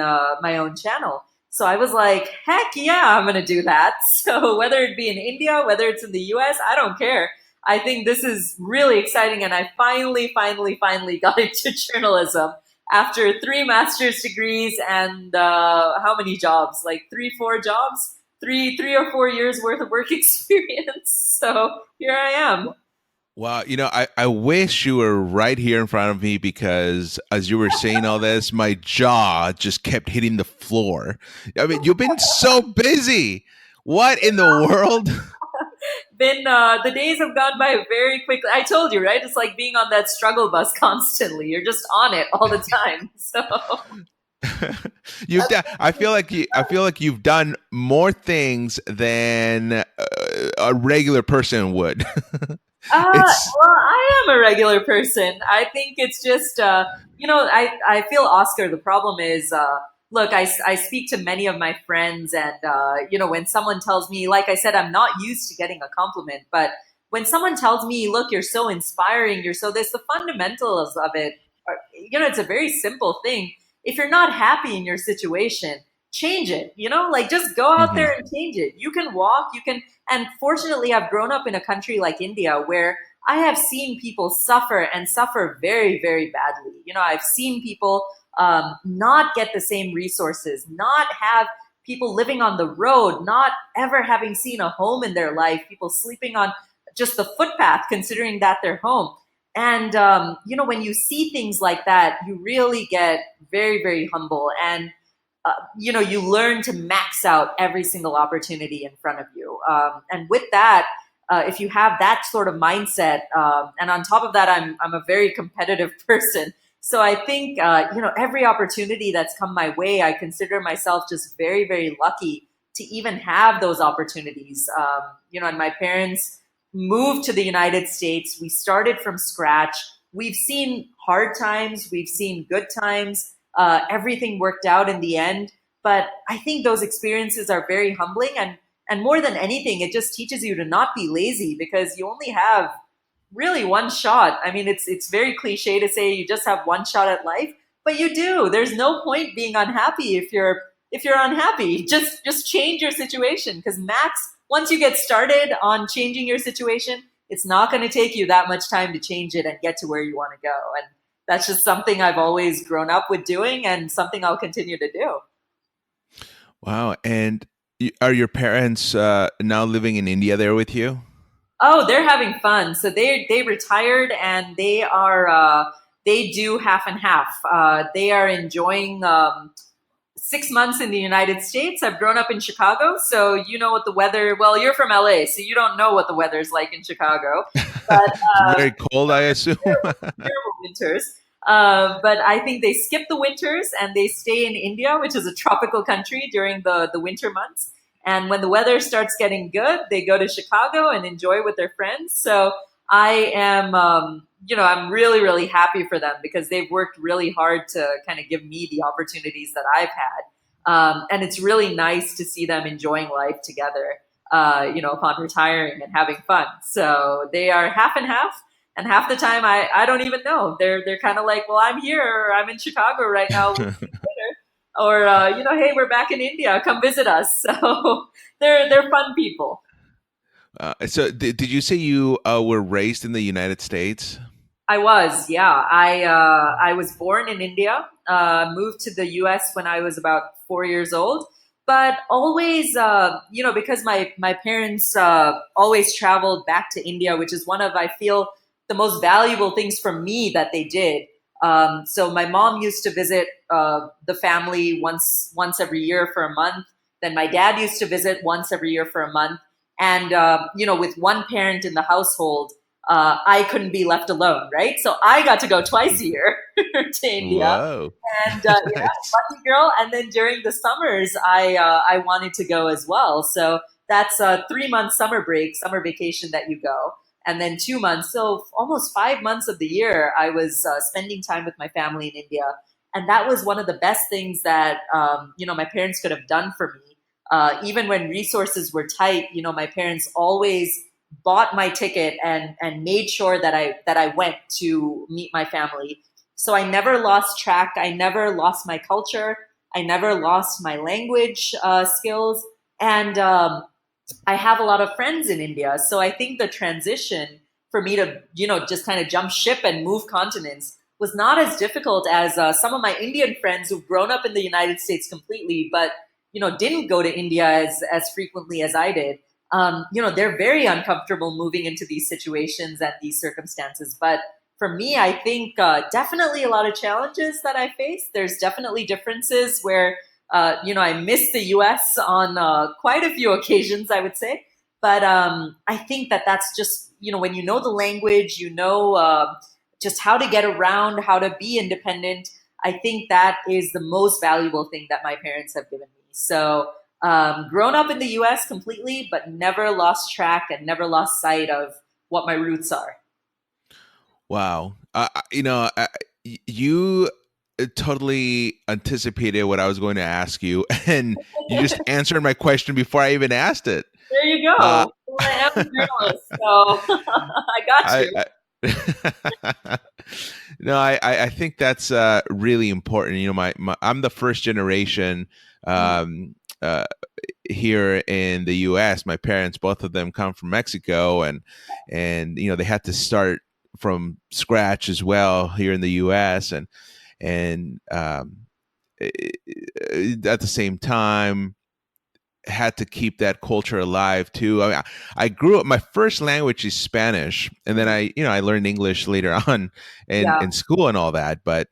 channel. So I was like, heck yeah, I'm going to do that. So whether it be in India, whether it's in the US, I don't care. I think this is really exciting. And I finally got into journalism after three master's degrees and how many jobs? Like three, four jobs, 3 or 4 years worth of work experience. So here I am. Wow, I wish you were right here in front of me because as you were saying all this, my jaw just kept hitting the floor. I mean, you've been so busy. What in the world? Been The days have gone by very quickly. I told you, right? It's like being on that struggle bus constantly. You're just on it all the time. So I feel like you've done more things than a regular person would. It's well, I am a regular person. I think it's just, I feel Oscar. The problem is, look, I speak to many of my friends, and, when someone tells me, like I said, I'm not used to getting a compliment, but when someone tells me, look, you're so inspiring, you're so this, the fundamentals of it, it's a very simple thing. If you're not happy in your situation, change it, like just go out Mhm. there and change it. You can walk, you can, and fortunately, I've grown up in a country like India where I have seen people suffer and suffer very, very badly. I've seen people not get the same resources, not have people living on the road, not ever having seen a home in their life, people sleeping on just the footpath, considering that their home. And, when you see things like that, you really get very, very humble. And you learn to max out every single opportunity in front of you. And with that, if you have that sort of mindset, and on top of that, I'm a very competitive person. So I think, every opportunity that's come my way, I consider myself just very, very lucky to even have those opportunities. And my parents moved to the United States. We started from scratch. We've seen hard times. We've seen good times. Everything worked out in the end. But I think those experiences are very humbling, and more than anything, it just teaches you to not be lazy because you only have really one shot. I mean, it's very cliche to say you just have one shot at life, but you do. There's no point being unhappy if you're unhappy. Just change your situation because max once you get started on changing your situation, it's not going to take you that much time to change it and get to where you want to go. And that's just something I've always grown up with doing and something I'll continue to do. Wow. And are your parents now living in India there with you? Oh, they're having fun. So they retired and they do half and half. They are enjoying 6 months in the United States. I've grown up in Chicago, so you know what the weather. Well, you're from LA, so you don't know what the weather's like in Chicago. But Very cold, I assume. terrible winters. But I think they skip the winters and they stay in India, which is a tropical country during the winter months. And when the weather starts getting good, they go to Chicago and enjoy with their friends. So I am, I'm really, really happy for them because they've worked really hard to kind of give me the opportunities that I've had. And it's really nice to see them enjoying life together, upon retiring and having fun. So they are half and half. And half the time, I don't even know. They're kind of like, well, I'm here, or I'm in Chicago right now, or hey, we're back in India, come visit us. So they're fun people. So, did you say you were raised in the United States? I was, yeah. I was born in India, moved to the U.S. when I was about 4 years old, but always, because my parents always traveled back to India, which is one of, I feel, the most valuable things for me that they did. So my mom used to visit the family once every year for a month. Then my dad used to visit once every year for a month. And with one parent in the household, I couldn't be left alone, right? So I got to go twice a year to India, Whoa. and Nice. lucky girl. And then during the summers, I wanted to go as well. So that's a 3 month summer break, summer vacation that you go, and then 2 months. So almost 5 months of the year, I was spending time with my family in India, and that was one of the best things that my parents could have done for me. Even when resources were tight, my parents always bought my ticket and made sure that I went to meet my family. So I never lost track. I never lost my culture. I never lost my language skills. And I have a lot of friends in India. So I think the transition for me to, just kind of jump ship and move continents was not as difficult as some of my Indian friends who've grown up in the United States completely, but, didn't go to India as frequently as I did. They're very uncomfortable moving into these situations and these circumstances. But for me, I think definitely a lot of challenges that I face. There's definitely differences where, I miss the US on quite a few occasions, I would say. But I think that that's just, when you know the language, just how to get around, how to be independent. I think that is the most valuable thing that my parents have given me. So, grown up in the US completely, but never lost track and never lost sight of what my roots are. Wow. You totally anticipated what I was going to ask you, and you just answered my question before I even asked it. There you go. Uh, Well, I am a journalist, so I got I, you. I no, I think that's really important. I'm the first generation Mm, um, uh, here in the U.S. My parents, both of them, come from Mexico, and they had to start from scratch as well here in the U.S. And at the same time had to keep that culture alive too. I mean, I grew up. My first language is Spanish, and then mm, I learned English later on yeah. in school and all that. But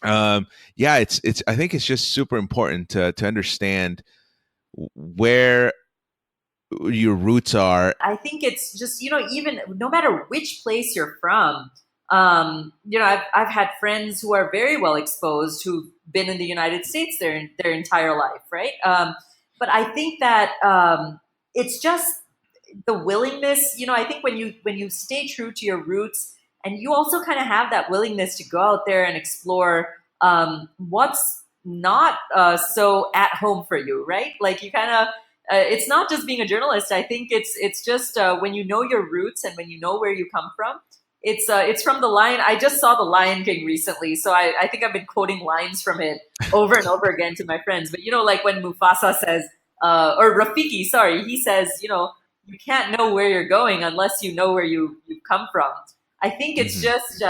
yeah, it's. I think it's just super important to understand where your roots are. I think it's just, even no matter which place you're from, I've had friends who are very well exposed who've been in the United States their entire life, right? But I think that it's just the willingness, I think when you stay true to your roots and you also kind of have that willingness to go out there and explore what's not so at home for you, right? Like you kind of it's not just being a journalist. I think it's just when you know your roots and when you know where you come from. It's from the Lion. I just saw the Lion King recently, so I think I've been quoting lines from it over and over again to my friends. But like when Mufasa says, or Rafiki, sorry, he says, you can't know where you're going unless you know where you've come from. I think it's Mhm. just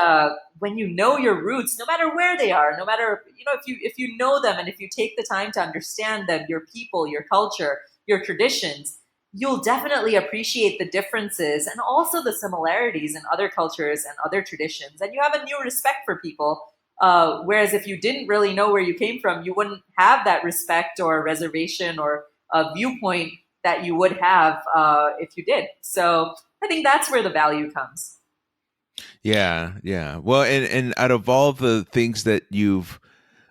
when you know your roots, no matter where they are, no matter if you know them and if you take the time to understand them, your people, your culture, your traditions, you'll definitely appreciate the differences and also the similarities in other cultures and other traditions, and you have a new respect for people. Whereas if you didn't really know where you came from, you wouldn't have that respect or reservation or a viewpoint that you would have if you did. So I think that's where the value comes. Yeah, yeah. Well, and out of all the things that you've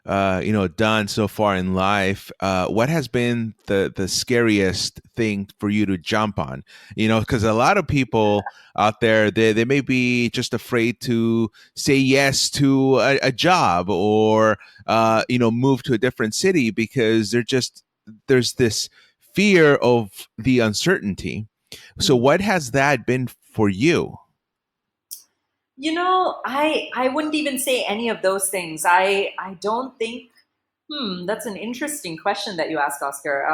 done so far in life, what has been the scariest thing for you to jump on? Because a lot of people out there, they may be just afraid to say yes to a job, or move to a different city because there's this fear of the uncertainty. So Hmm. what has that been for you? I wouldn't even say any of those things. I don't think. That's an interesting question that you asked, Oscar.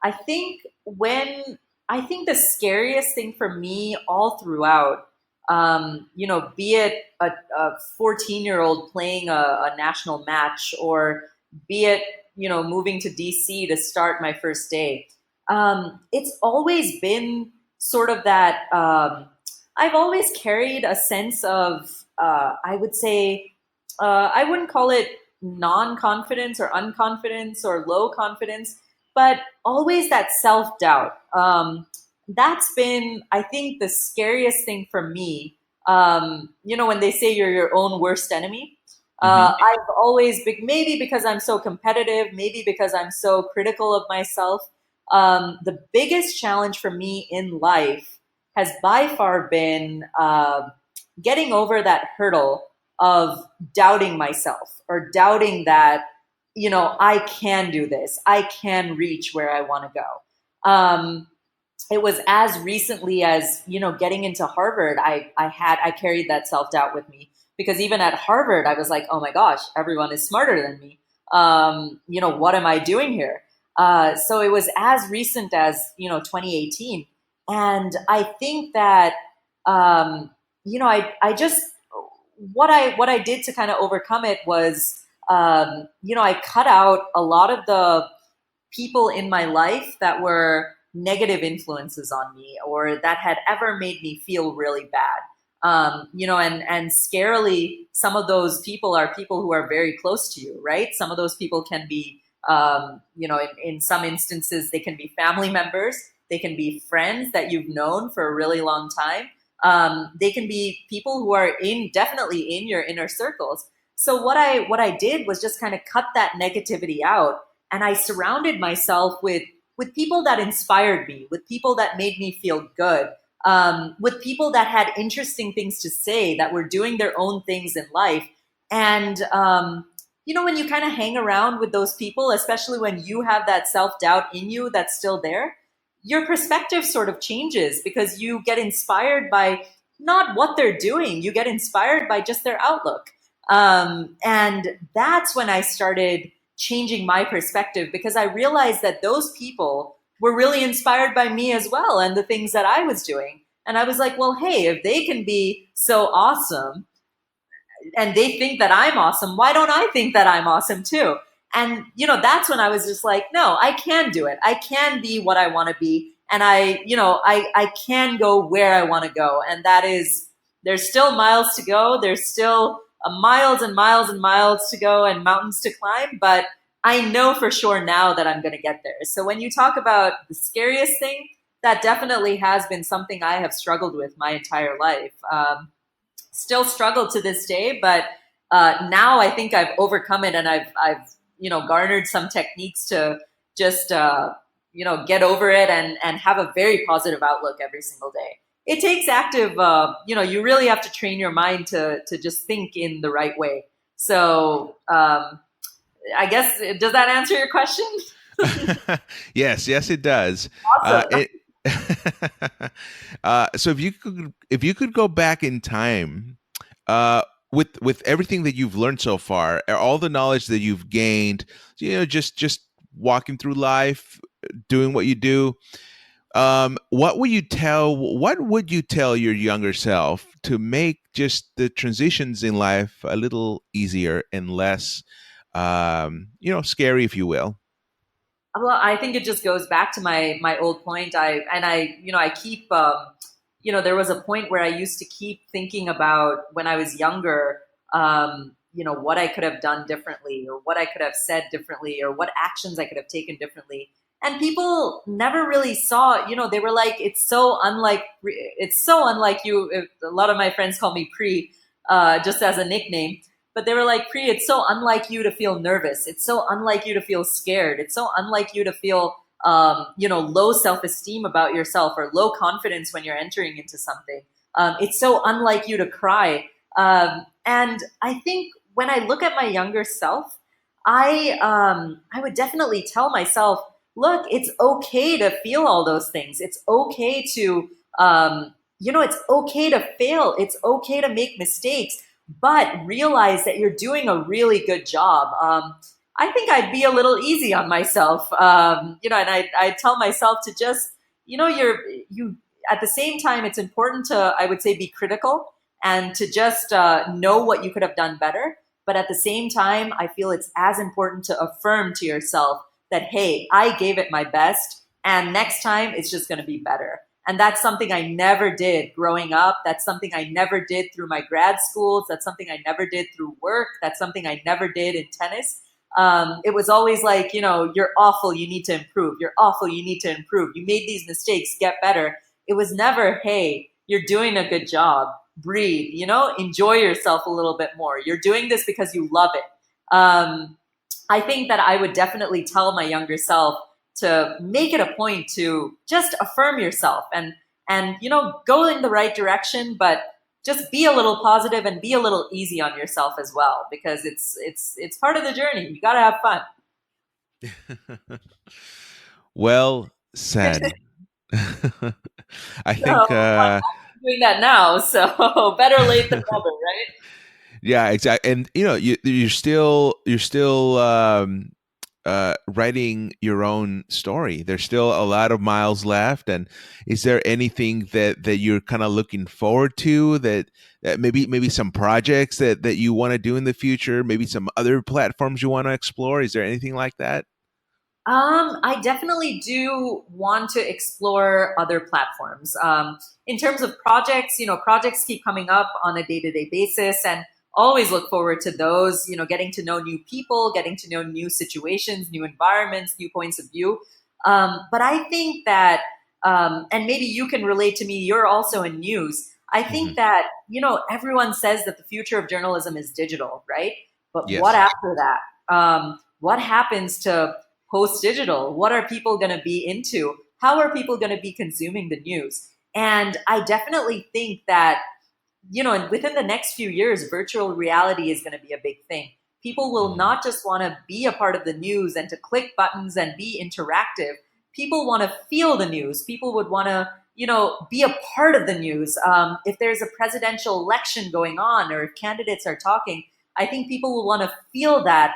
I think when I think the scariest thing for me all throughout, be it a 14-year-old playing a national match, or be it moving to DC to start my first day, it's always been sort of that. I've always carried a sense of, I would say, I wouldn't call it non confidence or unconfidence or low confidence, but always that self doubt. That's been, I think, the scariest thing for me. When they say you're your own worst enemy, Hmm. I've always been, maybe because I'm so competitive, maybe because I'm so critical of myself. The biggest challenge for me in life has by far been getting over that hurdle of doubting myself or doubting that, I can do this, I can reach where I want to go. It was as recently as getting into Harvard. I carried that self-doubt with me, because even at Harvard I was like, oh my gosh, everyone is smarter than me. What am I doing here? So it was as recent as 2018. And I think that um, I just what I did to kind of overcome it was, I cut out a lot of the people in my life that were negative influences on me or that had ever made me feel really bad. And scarily, some of those people are people who are very close to you, right? Some of those people can be, in some instances, they can be family members, they can be friends that you've known for a really long time. They can be people who are definitely in your inner circles. So what I did was just kind of cut that negativity out, and I surrounded myself with people that inspired me, with people that made me feel good, with people that had interesting things to say, that were doing their own things in life. And when you kind of hang around with those people, especially when you have that self doubt in you that's still there, your perspective sort of changes because you get inspired by not what they're doing, you get inspired by just their outlook. And that's when I started changing my perspective, because I realized that those people were really inspired by me as well and the things that I was doing. And I was like, well, hey, if they can be so awesome and they think that I'm awesome, why don't I think that I'm awesome too? And that's when I was just like, no, I can do it. I can be what I want to be, and I can go where I want to go. And that is, there's still miles to go. There's still miles and miles and miles to go and mountains to climb, but I know for sure now that I'm going to get there. So when you talk about the scariest thing, that definitely has been something I have struggled with my entire life. Still struggle to this day, but now I think I've overcome it, and I've garnered some techniques to just get over it and have a very positive outlook every single day. It takes active, you really have to train your mind to just think in the right way. So I guess, does that answer your question? Yes, it does. Awesome. So if you could go back in time, with everything that you've learned so far, all the knowledge that you've gained, just walking through life, doing what you do, what would you tell your younger self to make just the transitions in life a little easier and less, scary, if you will? Well, I think it just goes back to my old point. I keep, there was a point where I used to keep thinking about when I was younger, what I could have done differently, or what I could have said differently, or what actions I could have taken differently. And people never really saw, they were like, it's so unlike you. A lot of my friends call me Pri, just as a nickname. But they were like, Pri, it's so unlike you to feel nervous. It's so unlike you to feel scared. It's so unlike you to feel, low self-esteem about yourself, or low confidence when you're entering into something. It's so unlike you to cry. And I think when I look at my younger self, I would definitely tell myself, look, it's okay to feel all those things. It's okay to, it's okay to fail. It's okay to make mistakes, but realize that you're doing a really good job. I think I'd be a little easy on myself, and I tell myself to just, at the same time, it's important to, I would say, be critical and to just know what you could have done better. But at the same time, I feel it's as important to affirm to yourself that, hey, I gave it my best, and next time it's just going to be better. And that's something I never did growing up. That's something I never did through my grad schools. That's something I never did through work. That's something I never did in tennis. It was always like, you're awful, you need to improve. You're awful, you need to improve. You made these mistakes, get better. It was never, hey, you're doing a good job. Breathe, enjoy yourself a little bit more. You're doing this because you love it. I think that I would definitely tell my younger self to make it a point to just affirm yourself and go in the right direction, but just be a little positive and be a little easy on yourself as well, because it's part of the journey. You got to have fun. Well said. I So think, I'm doing that now, so better late than never, right? yeah, exactly. And you're still writing your own story? There's still a lot of miles left, and is there anything that you're kind of looking forward to, that maybe some projects that you want to do in the future, maybe some other platforms you want to explore? Is there anything like that? I definitely do want to explore other platforms. In terms of projects, projects keep coming up on a day-to-day basis, and always look forward to those. Getting to know new people, getting to know new situations, new environments, new points of view. But I think that, and maybe you can relate to me. You're also in news. I Hmm. think that everyone says that the future of journalism is digital, right? But what Yes. after that? What happens to post digital? What are people going to be into? How are people going to be consuming the news? And I definitely think that, within the next few years, virtual reality is going to be a big thing. People will Mhm. not just want to be a part of the news and to click buttons and be interactive. People want to feel the news. People would want to, be a part of the news. If there's a presidential election going on, or if candidates are talking, I think people will want to feel that,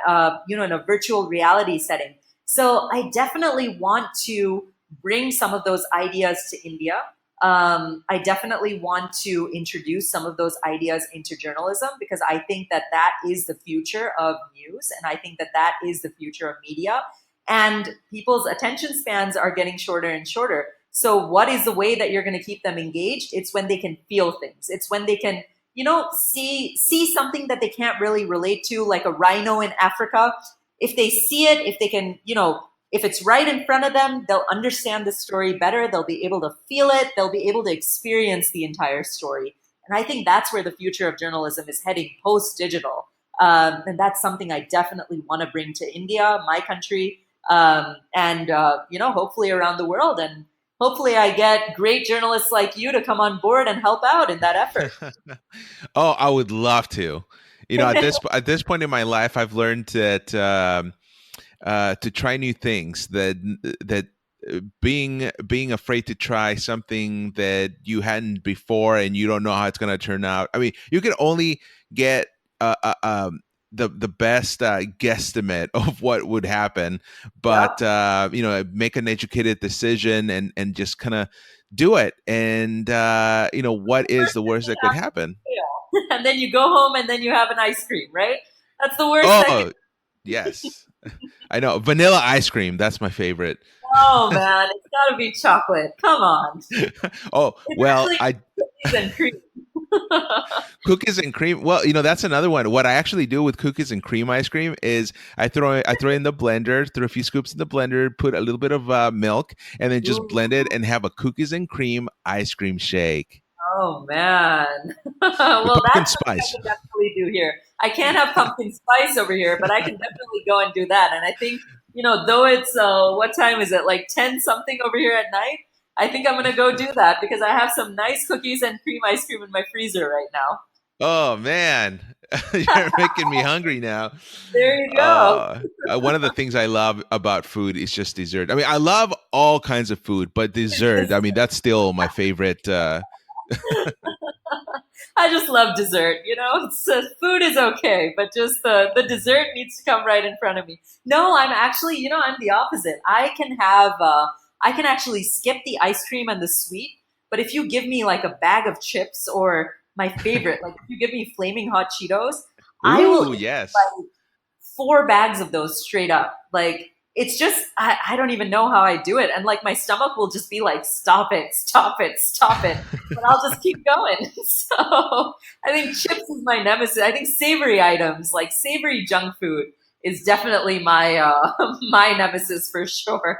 in a virtual reality setting. So I definitely want to bring some of those ideas to India. I definitely want to introduce some of those ideas into journalism, because I think that that is the future of news, and I think that that is the future of media. And people's attention spans are getting shorter and shorter. So, what is the way that you're going to keep them engaged? It's when they can feel things. It's when they can, see something that they can't really relate to, like a rhino in Africa. If they see it, if they can, if it's right in front of them, they'll understand the story better. They'll be able to feel it. They'll be able to experience the entire story. And I think that's where the future of journalism is heading post digital. And that's something I definitely want to bring to India, my country, and, hopefully around the world. And hopefully I get great journalists like you to come on board and help out in that effort. Oh, I would love to. At this point in my life, I've learned that to try new things. That being afraid to try something that you hadn't before and you don't know how it's going to turn out. I mean, you can only get the best guesstimate of what would happen, Yeah. but make an educated decision and just kind of do it. And what is Worst the worst thing that could happens, happen? you fail. And then you go home and then you have an ice cream, right? That's the worst that can. Oh, yes. I know. Vanilla ice cream. That's my favorite. Oh man, it's got to be chocolate. Come on. Oh, It's well, actually I cookies and cream. cookies and cream. Well, that's another one. What I actually do with cookies and cream ice cream is I throw it in the blender, throw a few scoops in the blender, put a little bit of milk, and then just Ooh, blend it and have a cookies and cream ice cream shake oh man. with Well, pumpkin that's something I spice. can definitely do here. I can't have pumpkin spice over here, but I can definitely go and do that. And I think, though it's what time is it? Like 10 something over here at night. I think I'm gonna go do that because I have some nice cookies and cream ice cream in my freezer right now. Oh man, you're making me hungry now. There you go. One of the things I love about food is just dessert. I mean, I love all kinds of food, but dessert, I mean, that's still my favorite. I just love dessert. Food is okay, but just the dessert needs to come right in front of me. No, I'm actually, I'm the opposite. I can actually skip the ice cream and the sweet, but if you give me like a bag of chips, or my favorite, like if you give me flaming hot Cheetos, I will Ooh, eat yes. like 4 bags of those straight up. Like it's just I don't even know how I do it. And like my stomach will just be like, stop it, stop it, stop it. But I'll just keep going. So I think chips is my nemesis. I think savory items, like savory junk food, is definitely my my nemesis for sure.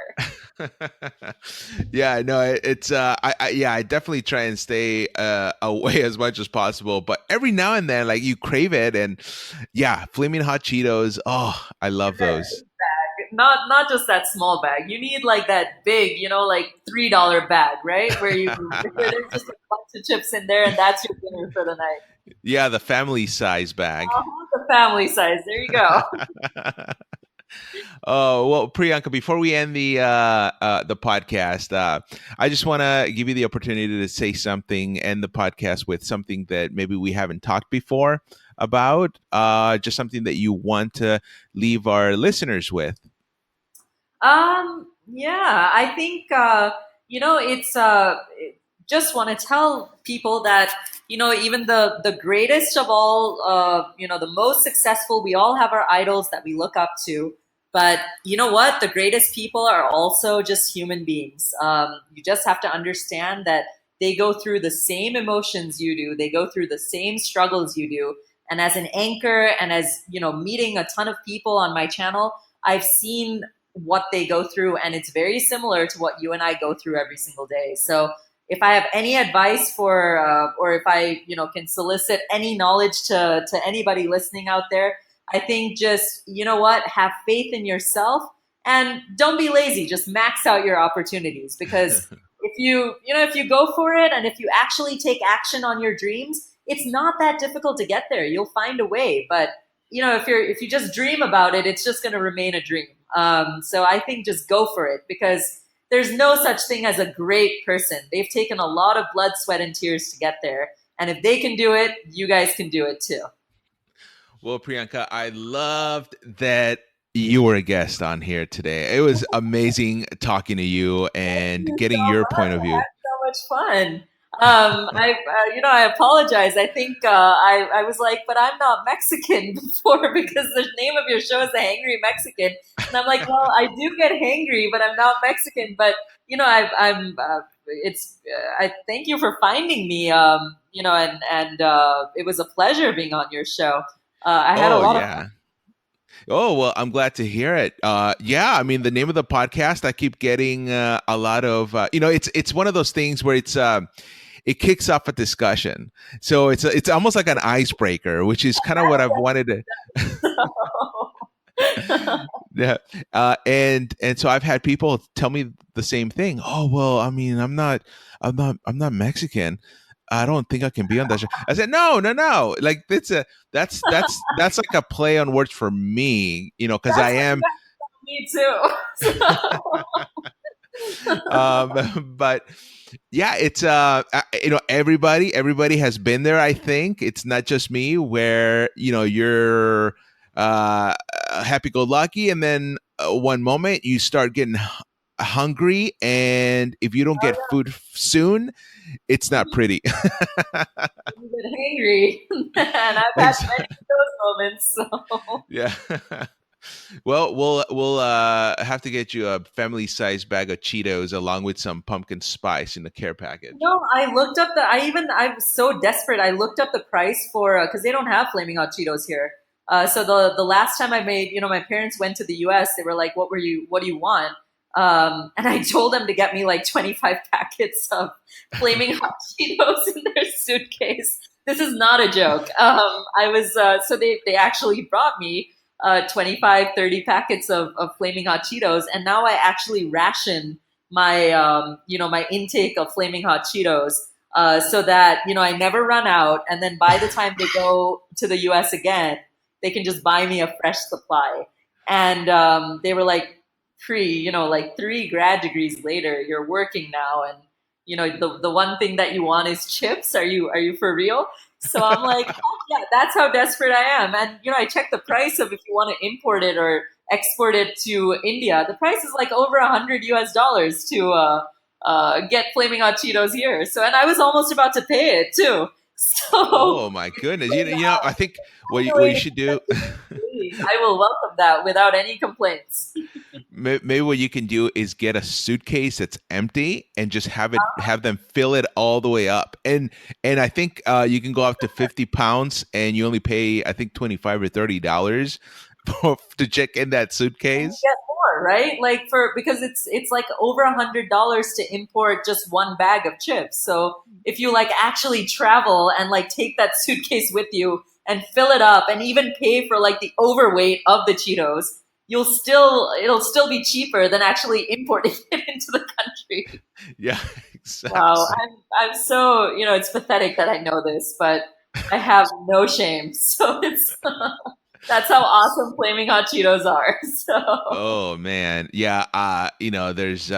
Yeah, no, it's yeah, I definitely try and stay away as much as possible, but every now and then like you crave it. And yeah, flaming hot Cheetos, oh, I love those. Not just that small bag. You need like that big, like $3 bag, right? Where there's just a bunch of chips in there, and that's your dinner for the night. Yeah, the family size bag. The family size. There you go. Oh, well, Priyanka, before we end the podcast, I just want to give you the opportunity to say something, end the podcast with something that maybe we haven't talked before about, just something that you want to leave our listeners with. Yeah, I think it's just want to tell people that even the greatest of all, the most successful, we all have our idols that we look up to. But you know what? The greatest people are also just human beings. You just have to understand that they go through the same emotions you do. They go through the same struggles you do. And as an anchor, and as meeting a ton of people on my channel, I've seen what they go through, and it's very similar to what you and I go through every single day. So if I have any advice for, or if I can solicit any knowledge to anybody listening out there, I think just have faith in yourself and don't be lazy. Just max out your opportunities, because if you go for it and if you actually take action on your dreams, it's not that difficult to get there. You'll find a way. But if you just dream about it, it's just going to remain a dream. So I think just go for it, because there's no such thing as a great person. They've taken a lot of blood, sweat, and tears to get there. And if they can do it, you guys can do it too. Well, Priyanka, I loved that you were a guest on here today. It was amazing talking to you Thank and you so getting your much. point of I view. had so much fun. I apologize. I think I was like, but I'm not Mexican before, because the name of your show is The Hangry Mexican, and I'm like, well, I do get hangry, but I'm not Mexican. But I'm. It's. I thank you for finding me. And it was a pleasure being on your show. I had a Oh, lot of yeah. Oh, well, I'm glad to hear it. Yeah, I mean, the name of the podcast, I keep getting a lot of, it's one of those things where it kicks off a discussion. So it's almost like an icebreaker, which is kind of what I've wanted to. fun. Yeah. And so I've had people tell me the same thing. Oh, well, I mean, I'm not Mexican. I don't think I can be on that show. I said, no, no, no. Like that's like a play on words for me, because I That's what you am. guys me too. But yeah, it's everybody has been there. I think it's not just me where you're happy go lucky, and then one moment you start getting hungry, and if you don't get food soon, it's not pretty. You get hangry, and I've had Ex- many of those moments. So. yeah. Well, we'll have to get you a family sized bag of Cheetos along with some pumpkin spice in the care package. No, I looked up the. I was so desperate. I looked up the price for, because they don't have flaming hot Cheetos here. So the last time I made, my parents went to the U.S. They were like, What do you want?" And I told them to get me like 25 packets of flaming hot Cheetos in their suitcase. This is not a joke. I was so they actually brought me 25, 30 packets of flaming hot Cheetos, and now I actually ration my my intake of flaming hot Cheetos, so that I never run out, and then by the time they go to the US again, they can just buy me a fresh supply. And they were like, like 3 grad degrees later, you're working now, and the one thing that you want is chips. Are you for real? So I'm like, oh, yeah, that's how desperate I am. And I checked the price of, if you want to import it or export it to India, the price is like over $100 to get flaming hot Cheetos here. So, and I was almost about to pay it too. So, Oh my goodness! I think find a what way you to should do. please, I will welcome that without any complaints. Maybe what you can do is get a suitcase that's empty and just have them fill it all the way up. And I think you can go up to 50 pounds, and you only pay, I think, $25 or $30 to check in that And you suitcase. get more, right? Like, because it's like over $100 to import just one bag of chips. So if you like actually travel and like take that suitcase with you and fill it up and even pay for like the overweight of the Cheetos, it'll still be cheaper than actually importing it into the country. Yeah, Wow, exactly. I'm so it's pathetic that I know this, but I have no shame. So it's that's how awesome flaming hot Cheetos are. So. Oh man, yeah. There's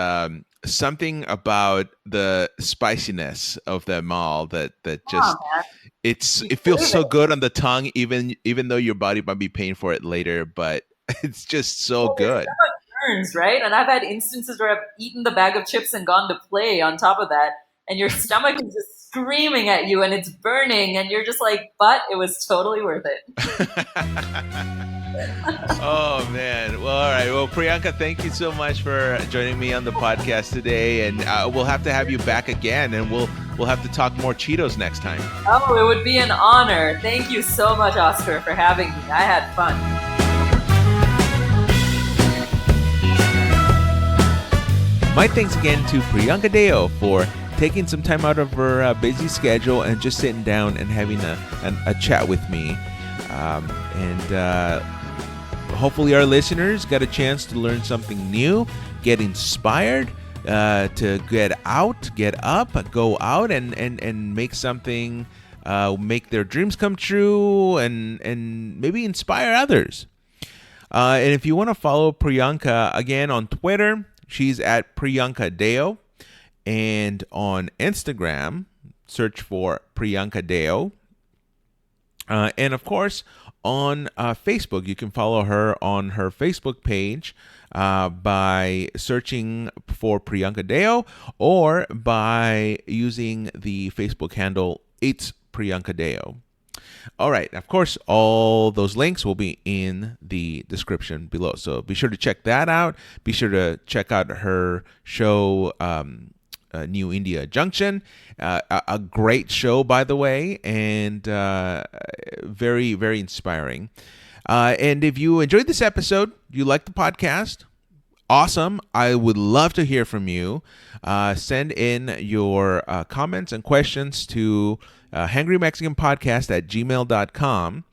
something about the spiciness of them all that Oh just man, you it feels crave so it. good on the tongue, even though your body might be paying for it later, but it's just so Well, your good. stomach burns, right? And I've had instances where I've eaten the bag of chips and gone to play on top of that, and your stomach is just screaming at you and it's burning, and you're just like, but it was totally worth it. Oh man. Well, all right. Well, Priyanka, thank you so much for joining me on the podcast today, and we'll have to have you back again, and we'll have to talk more Cheetos next time. Oh, it would be an honor. Thank you so much, Oscar, for having me. I had fun. My thanks again to Priyanka Deo for taking some time out of her busy schedule and just sitting down and having a chat with me. Hopefully our listeners got a chance to learn something new, get inspired to get up, go out and make something, make their dreams come true, and maybe inspire others. And if you want to follow Priyanka again on Twitter, she's at Priyanka Deo, and on Instagram, search for Priyanka Deo. And of course, on Facebook, you can follow her on her Facebook page by searching for Priyanka Deo, or by using the Facebook handle It's Priyanka Deo. All right. Of course, all those links will be in the description below. So be sure to check that out. Be sure to check out her show, New India Junction. A great show, by the way, and very, very inspiring. And if you enjoyed this episode, you like the podcast, awesome. I would love to hear from you. Send in your comments and questions to hangrymexicanpodcast at gmail.com.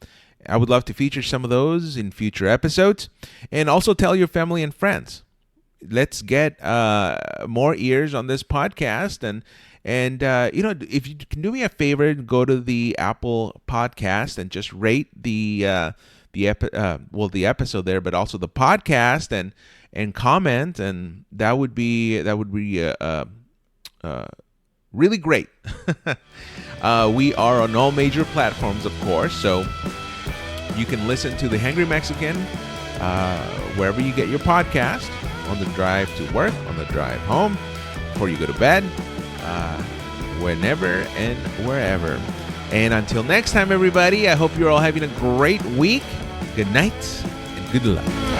I would love to feature some of those in future episodes. And also tell your family and friends. Let's get more ears on this podcast, and if you can do me a favor, go to the Apple Podcast and just rate the episode there, but also the podcast, and comment, and that would be really great. We are on all major platforms, of course, so you can listen to the Hangry Mexican wherever you get your podcast. On the drive to work, on the drive home, before you go to bed, whenever and wherever. And until next time, everybody, I hope you're all having a great week. Good night and good luck.